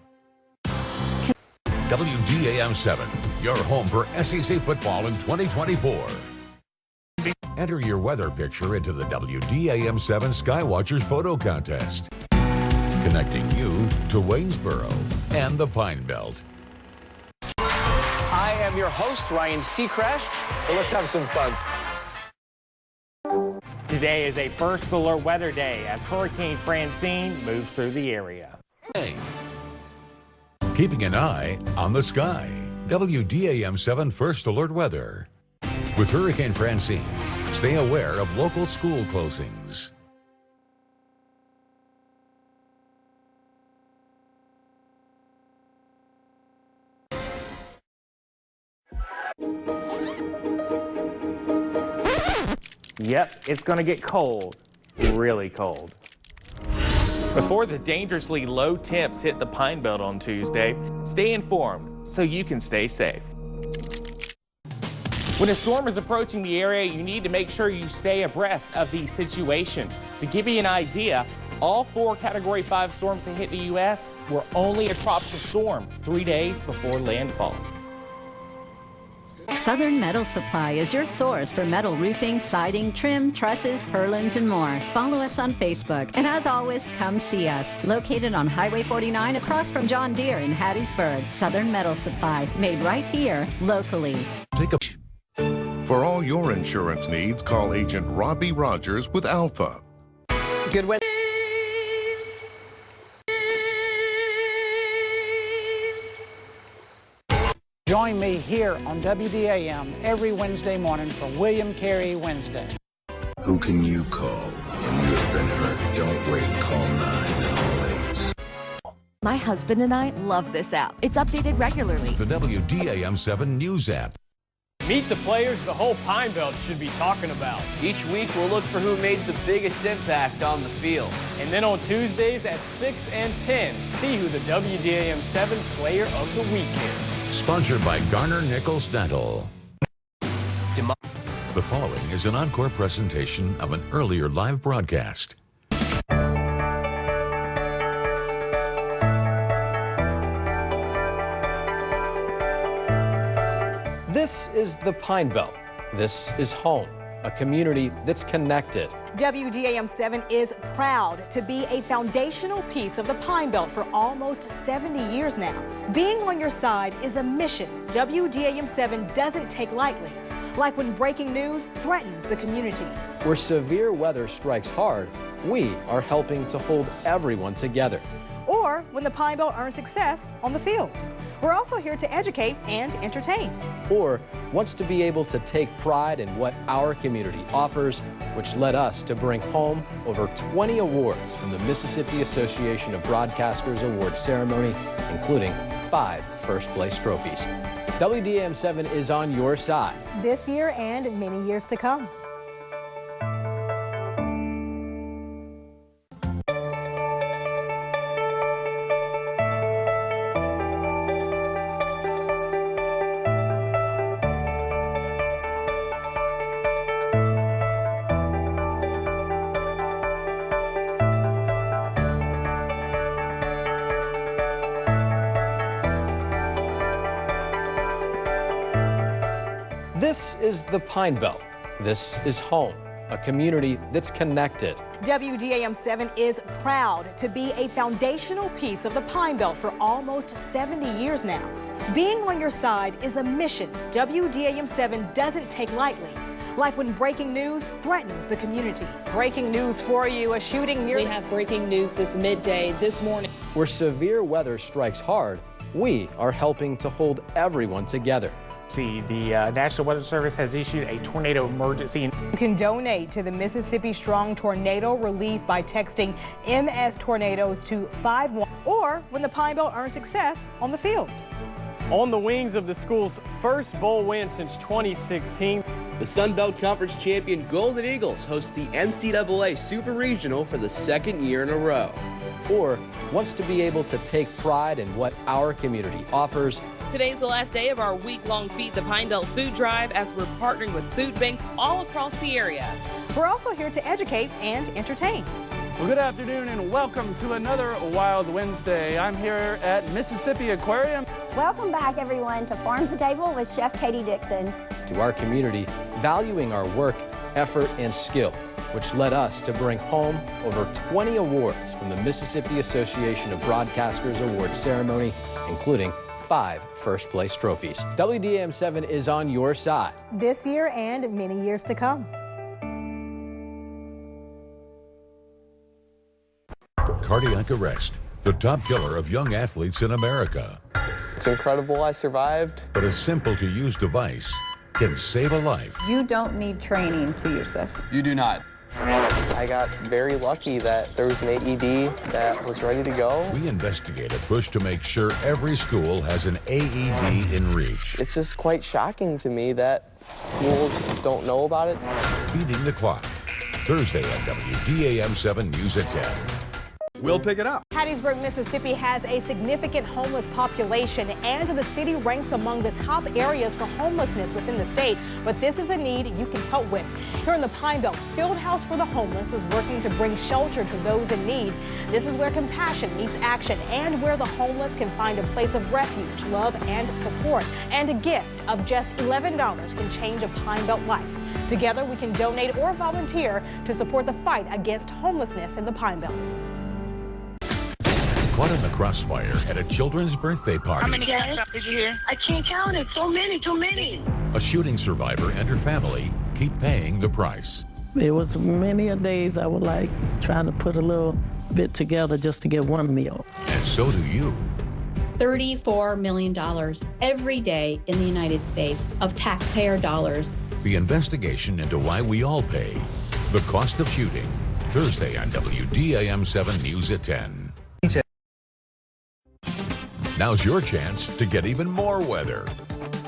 WDAM 7, your home for SEC football in 2024. Enter your weather picture into the WDAM 7 Skywatchers photo contest. Connecting you to Waynesboro and the Pine Belt. I am your host, Ryan Seacrest. So let's have some fun. Today is a First Alert weather day as Hurricane Francine moves through the area. Hey. Keeping an eye on the sky. WDAM 7 First Alert weather. With Hurricane Francine, stay aware of local school closings. Yep, it's going to get cold, really cold. Before the dangerously low temps hit the Pine Belt on Tuesday, stay informed so you can stay safe. When a storm is approaching the area, you need to make sure you stay abreast of the situation. To give you an idea, all 4 Category 5 storms that hit the U.S. were only a tropical storm 3 days before landfall. Southern Metal Supply is your source for metal roofing, siding, trim, trusses, purlins, and more. Follow us on Facebook. And as always, come see us. Located on Highway 49 across from John Deere in Hattiesburg. Southern Metal Supply, made right here, locally. For all your insurance needs, call Agent Robbie Rogers with Alpha. Good way. Join me here on WDAM every Wednesday morning for William Carey Wednesday. Who can you call when you have been hurt? Don't wait. Call 9 all 8. My husband and I love this app. It's updated regularly. The WDAM 7 News app. Meet the players the whole Pine Belt should be talking about. Each week we'll look for who made the biggest impact on the field. And then on Tuesdays at 6 and 10, see who the WDAM 7 Player of the Week is. Sponsored by Garner Nichols Dental. The following is an encore presentation of an earlier live broadcast. This is the Pine Belt. This is home, a community that's connected. WDAM 7 is proud to be a foundational piece of the Pine Belt for almost 70 years now. Being on your side is a mission WDAM 7 doesn't take lightly, like when breaking news threatens the community. Where severe weather strikes hard, we are helping to hold everyone together. Or when the Pine Belt earns success on the field. We're also here to educate and entertain. Or wants to be able to take pride in what our community offers, which led us to bring home over 20 awards from the Mississippi Association of Broadcasters Award Ceremony, including 5 first-place trophies. WDAM 7 is on your side. This year and many years to come. This is the Pine Belt. This is home, a community that's connected. WDAM 7 is proud to be a foundational piece of the Pine Belt for almost 70 years now. Being on your side is a mission WDAM 7 doesn't take lightly, like when breaking news threatens the community. Breaking news for you, a shooting near... We have breaking news this midday, this morning. Where severe weather strikes hard, we are helping to hold everyone together. The National Weather Service has issued a tornado emergency. You can donate to the Mississippi Strong Tornado Relief by texting MS Tornadoes to 51, or when the Pine Belt earns success on the field. On the wings of the school's first bowl win since 2016, the Sun Belt Conference champion Golden Eagles host the NCAA Super Regional for the 2nd year in a row. Or wants to be able to take pride in what our community offers. Today's the last day of our week-long Feed the Pine Belt food drive as we're partnering with food banks all across the area. We're also here to educate and entertain. Well, good afternoon and welcome to another Wild Wednesday. I'm here at Mississippi Aquarium. Welcome back, everyone, to Farm to Table with Chef Katie Dixon. To our community, valuing our work, effort, and skill, which led us to bring home over 20 awards from the Mississippi Association of Broadcasters Award Ceremony, including 5 first-place trophies. WDAM 7 is on your side. This year and many years to come. Cardiac arrest, the top killer of young athletes in America. It's incredible I survived. But a simple-to-use device can save a life. You don't need training to use this. You do not. I got very lucky that there was an AED that was ready to go. We investigate a push to make sure every school has an AED in reach. It's just quite shocking to me that schools don't know about it. Beating the Clock, Thursday on WDAM 7 News at 10. We'll pick it up. Hattiesburg, Mississippi has a significant homeless population, and the city ranks among the top areas for homelessness within the state. But this is a need you can help with. Here in the Pine Belt, Field House for the Homeless is working to bring shelter to those in need. This is where compassion meets action and where the homeless can find a place of refuge, love, and support. And a gift of just $11 can change a Pine Belt life. Together, we can donate or volunteer to support the fight against homelessness in the Pine Belt. Caught in the crossfire at a children's birthday party. How many guys did you hear? I can't count it. So many, too many. A shooting survivor and her family keep paying the price. There was many a days I was like trying to put a little bit together just to get one meal. And so do you. $34 million every day in the United States of taxpayer dollars. The investigation into why we all pay. The cost of shooting. Thursday on WDAM 7 News at 10. Now's your chance to get even more weather.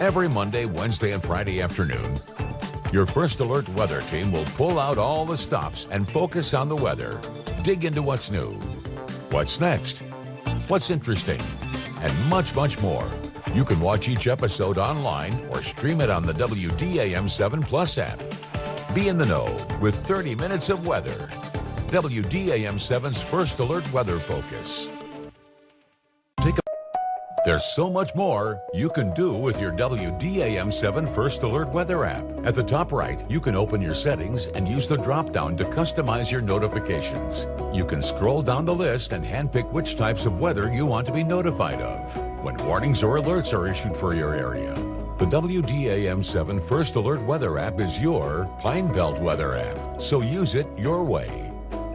Every Monday, Wednesday, and Friday afternoon, your First Alert weather team will pull out all the stops and focus on the weather. Dig into what's new, what's next, what's interesting, and much, much more. You can watch each episode online or stream it on the WDAM 7 Plus app. Be in the know with 30 minutes of weather. WDAM 7's First Alert Weather Focus. There's so much more you can do with your WDAM 7 First Alert Weather app. At the top right, you can open your settings and use the drop-down to customize your notifications. You can scroll down the list and handpick which types of weather you want to be notified of when warnings or alerts are issued for your area. The WDAM 7 First Alert Weather app is your Pine Belt weather app, so use it your way.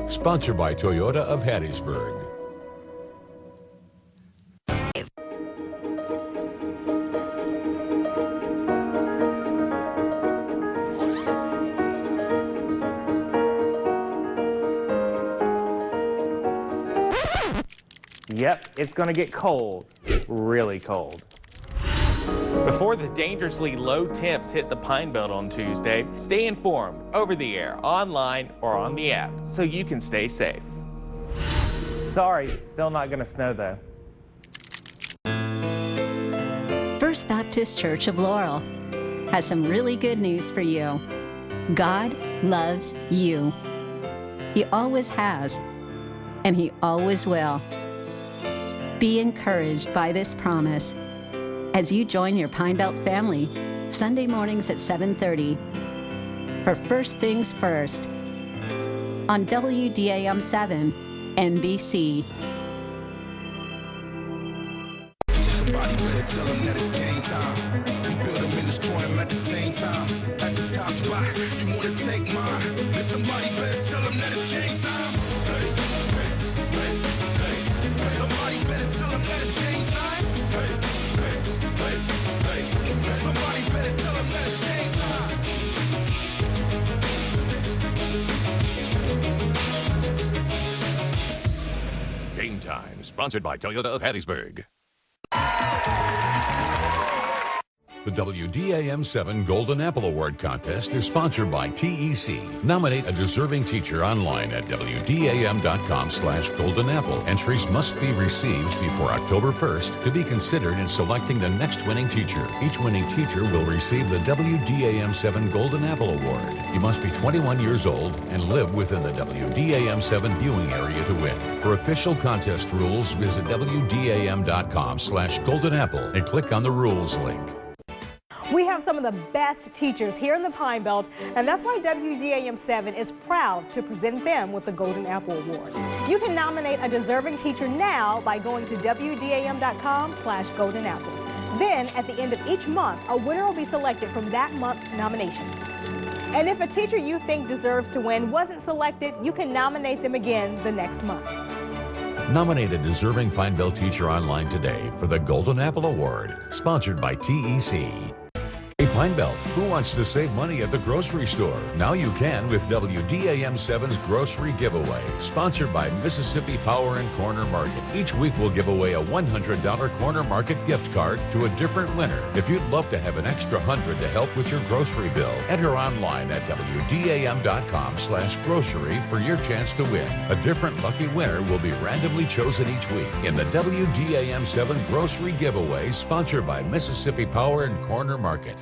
Sponsored by Toyota of Hattiesburg. Yep, it's going to get cold, really cold. Before the dangerously low temps hit the Pine Belt on Tuesday, stay informed over the air, online, or on the app so you can stay safe. Sorry, still not going to snow though. First Baptist Church of Laurel has some really good news for you. God loves you. He always has, and He always will. Be encouraged by this promise as you join your Pine Belt family Sunday mornings at 7:30 for First Things First on WDAM 7 NBC. Somebody better tell them that it's game time. We build them and destroy them at the same time. At the top spot, you want to take mine. Then somebody better tell them that it's game time. Hey, hey, hey, hey. Somebody better tell them that it's game time. Hey, hey, hey, hey. Somebody better tell them that it's game time. Game Time, sponsored by Toyota of Hattiesburg. The WDAM 7 Golden Apple Award Contest is sponsored by TEC. Nominate a deserving teacher online at WDAM.com/goldenapple. Entries must be received before October 1st to be considered in selecting the next winning teacher. Each winning teacher will receive the WDAM 7 Golden Apple Award. You must be 21 years old and live within the WDAM 7 viewing area to win. For official contest rules, visit WDAM.com/goldenapple and click on the rules link. We have some of the best teachers here in the Pine Belt, and that's why WDAM 7 is proud to present them with the Golden Apple Award. You can nominate a deserving teacher now by going to WDAM.com/goldenapple. Then, at the end of each month, a winner will be selected from that month's nominations. And if a teacher you think deserves to win wasn't selected, you can nominate them again the next month. Nominate a deserving Pine Belt teacher online today for the Golden Apple Award, sponsored by TEC. Pine Belt, who wants to save money at the grocery store? Now you can with WDAM7's Grocery Giveaway, sponsored by Mississippi Power and Corner Market. Each week we'll give away a $100 Corner Market gift card to a different winner. If you'd love to have an extra $100 to help with your grocery bill, enter online at WDAM.com/grocery for your chance to win. A different lucky winner will be randomly chosen each week in the WDAM7 Grocery Giveaway, sponsored by Mississippi Power and Corner Market.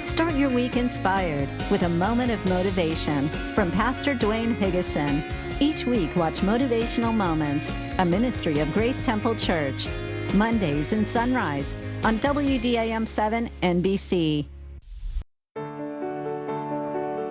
Start your week inspired with a moment of motivation from Pastor Dwayne Higgison. Each week, watch Motivational Moments, a ministry of Grace Temple Church. Mondays in Sunrise on WDAM 7 NBC.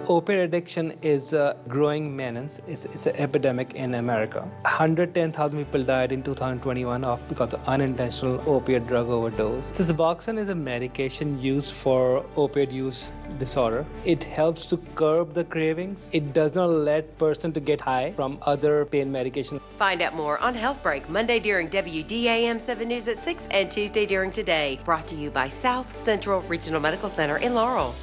Opiate addiction is a growing menace. It's an epidemic in America. 110,000 people died in 2021 because of unintentional opiate drug overdose. Suboxone is a medication used for opiate use disorder. It helps to curb the cravings. It does not let person to get high from other pain medication. Find out more on Health Break, Monday during WDAM 7 News at 6 and Tuesday during Today. Brought to you by South Central Regional Medical Center in Laurel.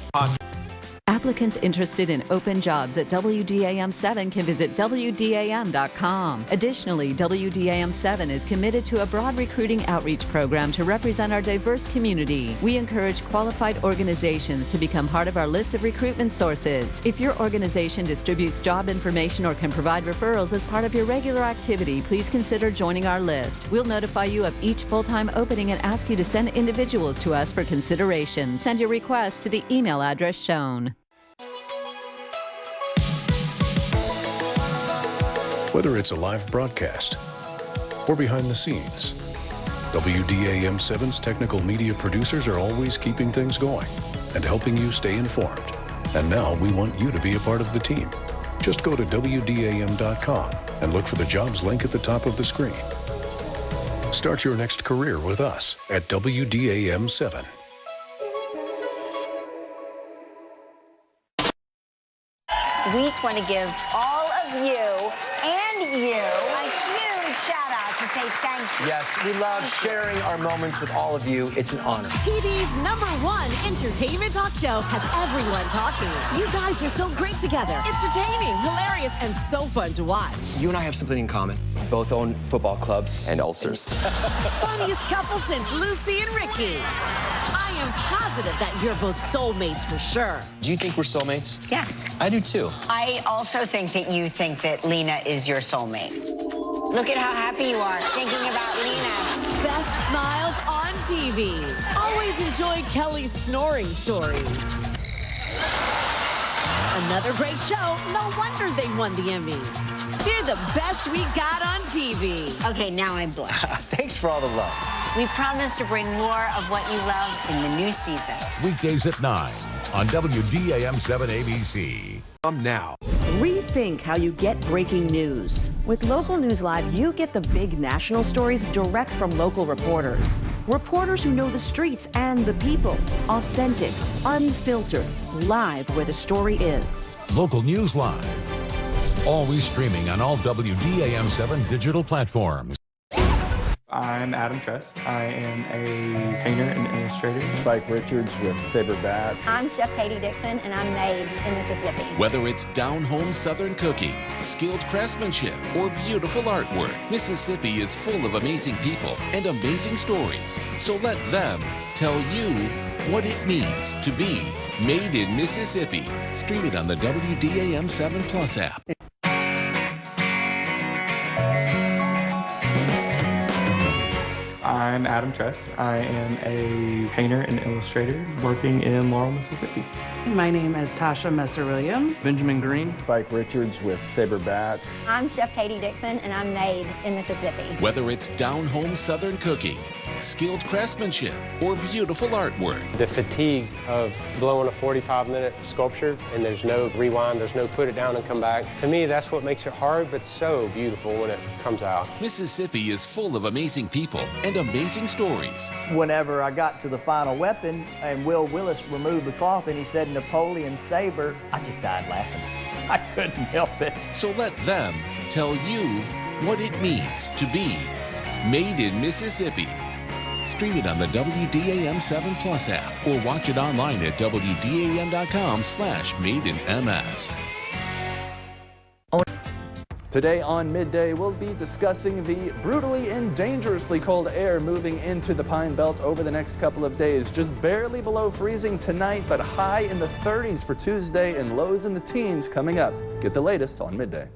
Applicants interested in open jobs at WDAM 7 can visit WDAM.com. Additionally, WDAM 7 is committed to a broad recruiting outreach program to represent our diverse community. We encourage qualified organizations to become part of our list of recruitment sources. If your organization distributes job information or can provide referrals as part of your regular activity, please consider joining our list. We'll notify you of each full-time opening and ask you to send individuals to us for consideration. Send your request to the email address shown. Whether it's a live broadcast or behind the scenes, WDAM 7's technical media producers are always keeping things going and helping you stay informed. And now we want you to be a part of the team. Just go to WDAM.com and look for the jobs link at the top of the screen. Start your next career with us at WDAM 7. We just want to give all of you and you a huge shout out to say thank you. Yes, we love sharing our moments with all of you. It's an honor. TV's #1 entertainment talk show has everyone talking. You guys are so great together. Entertaining, hilarious, and so fun to watch. You and I have something in common. We both own football clubs and ulcers. Funniest couple since Lucy and Ricky. I am positive that you're both soulmates for sure. Do you think we're soulmates? Yes. I do too. I also think that you think that Lena is your soulmate. Look at how happy you are thinking about Lena. Best smiles on TV. Always enjoy Kelly's snoring stories. Another great show. No wonder they won the Emmy. You're the best we got on TV. Okay, now I'm blushing. Thanks for all the love. We promise to bring more of what you love in the new season. Weekdays at 9 on WDAM 7 ABC. Now. Rethink how you get breaking news. With Local News Live, you get the big national stories direct from local reporters. Reporters who know the streets and the people. Authentic, unfiltered, live where the story is. Local News Live. Always streaming on all WDAM 7 digital platforms. I'm Adam Trust. I am a painter and illustrator. Spike Richards with Saber Bats. I'm Chef Katie Dixon, and I'm made in Mississippi. Whether it's down-home Southern cooking, skilled craftsmanship, or beautiful artwork, Mississippi is full of amazing people and amazing stories. So let them tell you what it means to be made in Mississippi. Stream it on the WDAM 7 Plus app. I'm Adam Trust. I am a painter and illustrator working in Laurel, Mississippi. My name is Tasha Messer-Williams. Benjamin Green. Spike Richards with Saber Bats. I'm Chef Katie Dixon, and I'm made in Mississippi. Whether it's down-home Southern cooking, skilled craftsmanship, or beautiful artwork. The fatigue of blowing a 45-minute sculpture and there's no rewind, there's no put it down and come back. To me, that's what makes it hard, but so beautiful when it comes out. Mississippi is full of amazing people and amazing stories. Whenever I got to the final weapon and Will Willis removed the cloth and he said Napoleon Saber, I just died laughing. I couldn't help it. So let them tell you what it means to be made in Mississippi. Stream it on the WDAM 7 Plus app or watch it online at WDAM.com/MadeInMS. Today on Midday, we'll be discussing the brutally and dangerously cold air moving into the Pine Belt over the next couple of days. Just barely below freezing tonight, but high in the 30s for Tuesday and lows in the teens coming up. Get the latest on Midday.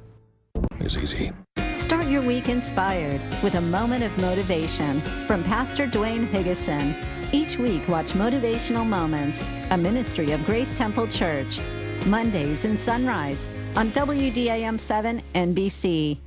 It's easy. Start your week inspired with a moment of motivation from Pastor Dwayne Higgison. Each week, watch Motivational Moments, a ministry of Grace Temple Church. Mondays in Sunrise on WDAM 7 NBC.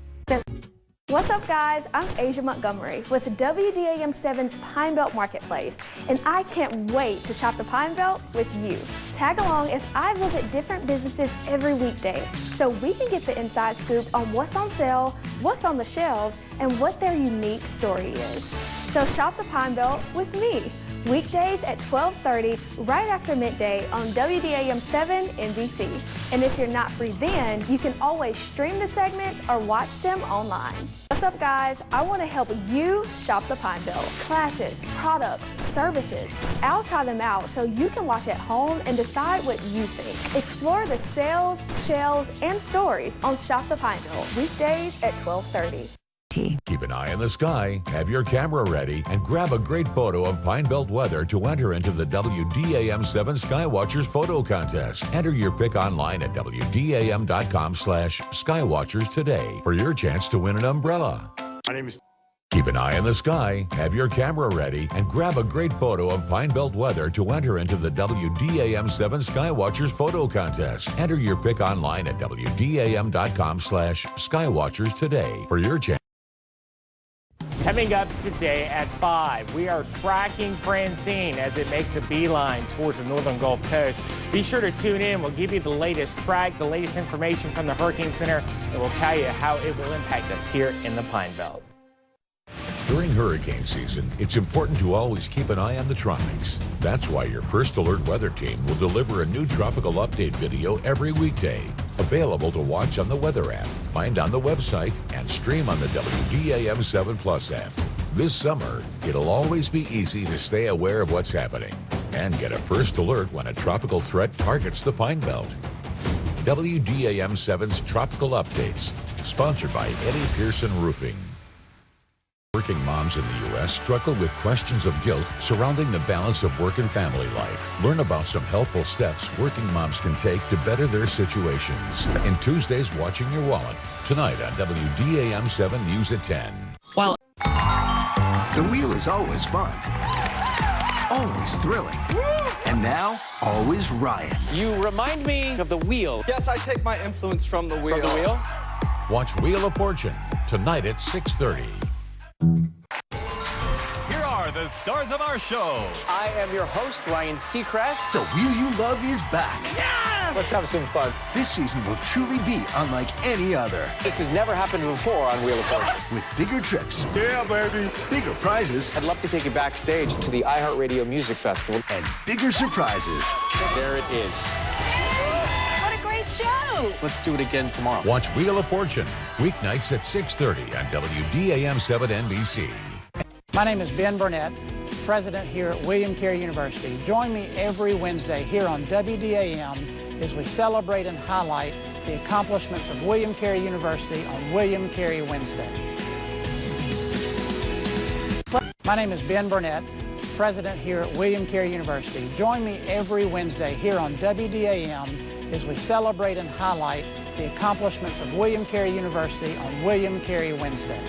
What's up, guys? I'm Asia Montgomery with WDAM 7's Pine Belt Marketplace, and I can't wait to shop the Pine Belt with you. Tag along as I visit different businesses every weekday so we can get the inside scoop on what's on sale, what's on the shelves, and what their unique story is. So shop the Pine Belt with me. Weekdays at 12:30, right after midday on WDAM 7 NBC. And if you're not free then, you can always stream the segments or watch them online. What's up, guys? I want to help you shop the Pine Belt. Classes, products, services. I'll try them out so you can watch at home and decide what you think. Explore the sales, shelves, and stories on Shop the Pine Belt, weekdays at 12:30. Keep an eye on the sky, have your camera ready, and grab a great photo of Pine Belt weather to enter into the WDAM 7 Skywatchers photo contest. Enter your pick online at WDAM.com/Skywatchers today for your chance to win an umbrella. My name is... Keep an eye on the sky, have your camera ready, and grab a great photo of Pine Belt weather to enter into the WDAM 7 Skywatchers photo contest. Enter your pick online at WDAM.com/Skywatchers today for your chance. Coming up today at 5, we are tracking Francine as it makes a beeline towards the northern Gulf Coast. Be sure to tune in. We'll give you the latest track, the latest information from the Hurricane Center, and we'll tell you how it will impact us here in the Pine Belt. During hurricane season, it's important to always keep an eye on the tropics. That's why your First Alert weather team will deliver a new tropical update video every weekday. Available to watch on the weather app, find on the website, and stream on the WDAM 7 Plus app. This summer, it'll always be easy to stay aware of what's happening and get a first alert when a tropical threat targets the Pine Belt. WDAM 7's Tropical Updates, sponsored by Eddie Pearson Roofing. Working moms in the U.S. struggle with questions of guilt surrounding the balance of work and family life. Learn about some helpful steps working moms can take to better their situations in Tuesday's Watching Your Wallet, tonight on WDAM 7 News at 10. Well, the wheel is always fun, always thrilling, and now always Ryan. You remind me of the wheel. Yes, I take my influence from the wheel. From the wheel? Watch Wheel of Fortune, tonight at 6:30. Here are the stars of our show. I am your host, Ryan Seacrest. The wheel you love is back. Yes! Let's have some fun. This season will truly be unlike any other. This has never happened before on Wheel of Fortune. With bigger trips. Yeah, baby. Bigger prizes. I'd love to take you backstage to the iHeartRadio Music Festival. And bigger surprises. There it is. What a great show! Let's do it again tomorrow. Watch Wheel of Fortune, weeknights at 6:30 on WDAM 7 NBC. My name is Ben Burnett, president here at William Carey University. Join me every Wednesday here on WDAM as we celebrate and highlight the accomplishments of William Carey University on William Carey Wednesday. My name is Ben Burnett, president here at William Carey University. Join me every Wednesday here on WDAM as we celebrate and highlight the accomplishments of William Carey University on William Carey Wednesday.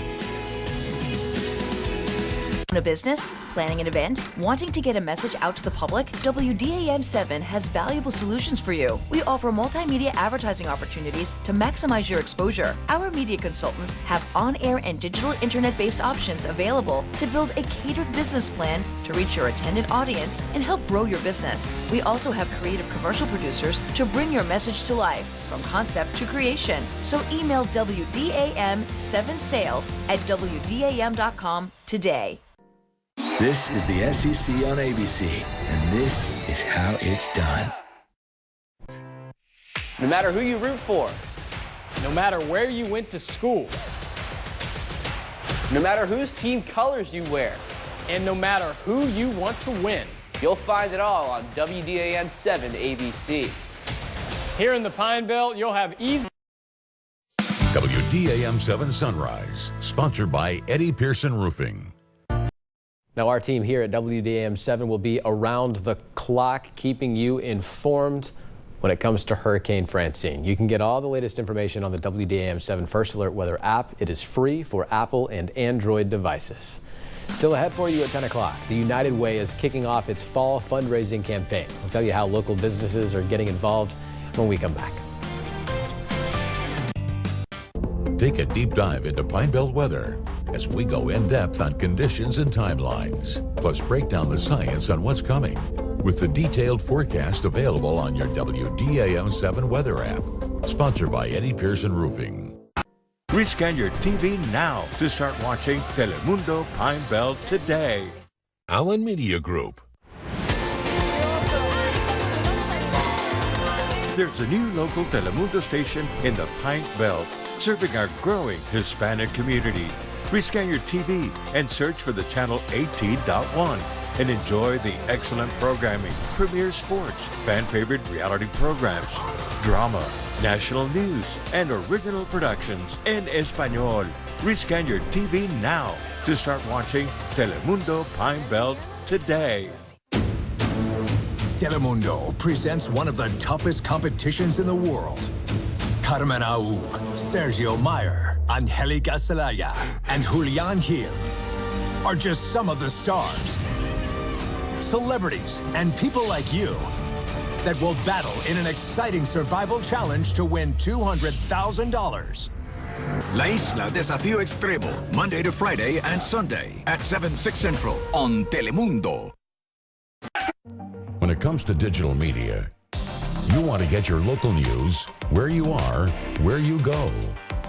A business, planning an event, wanting to get a message out to the public? WDAM 7 has valuable solutions for you. We offer multimedia advertising opportunities to maximize your exposure. Our media consultants have on-air and digital internet-based options available to build a catered business plan to reach your intended audience and help grow your business. We also have creative commercial producers to bring your message to life, from concept to creation. So email WDAM7sales@WDAM.com today. This is the SEC on ABC, and this is how it's done. No matter who you root for, No matter where you went to school, no matter whose team colors you wear, And no matter who you want to win, you'll find it all on WDAM 7 ABC. Here in the Pine Belt, you'll have easy. WDAM 7 Sunrise, sponsored by Eddie Pearson Roofing. Now our team here at WDAM 7 will be around the clock keeping you informed when it comes to Hurricane Francine. You can get all the latest information on the WDAM 7 First Alert Weather app. It is free for Apple and Android devices. Still ahead for you at 10 o'clock. The United Way is kicking off its fall fundraising campaign. We'll tell you how local businesses are getting involved when we come back. Take a deep dive into Pine Belt weather as we go in depth on conditions and timelines, plus break down the science on what's coming with the detailed forecast available on your WDAM 7 weather app. Sponsored by Eddie Pearson Roofing. Rescan your TV now to start watching Telemundo Pine Belt today. Allen Media Group. There's a new local Telemundo station in the Pine Belt, serving our growing Hispanic community. Rescan your TV and search for the channel 18.1 and enjoy the excellent programming, premier sports, fan-favorite reality programs, drama, national news, and original productions in Espanol. Rescan your TV now to start watching Telemundo Pine Belt today. Telemundo presents one of the toughest competitions in the world. Carmen Aub, Sergio Mayer, Angelica Celaya, and Julian Gil are just some of the stars, celebrities, and people like you that will battle in an exciting survival challenge to win $200,000. La Isla Desafío Extremo, Monday to Friday and Sunday at 7, 6 Central on Telemundo. When it comes to digital media, you want to get your local news where you are, where you go.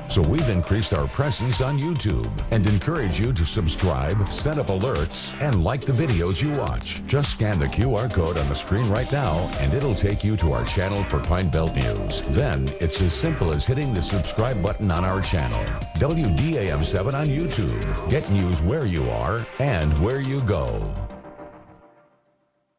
So we've increased our presence on YouTube and encourage you to subscribe, set up alerts, and like the videos you watch. Just scan the QR code on the screen right now and it'll take you to our channel for Pine Belt News. Then it's as simple as hitting the subscribe button on our channel. WDAM 7 on YouTube. Get news where you are and where you go.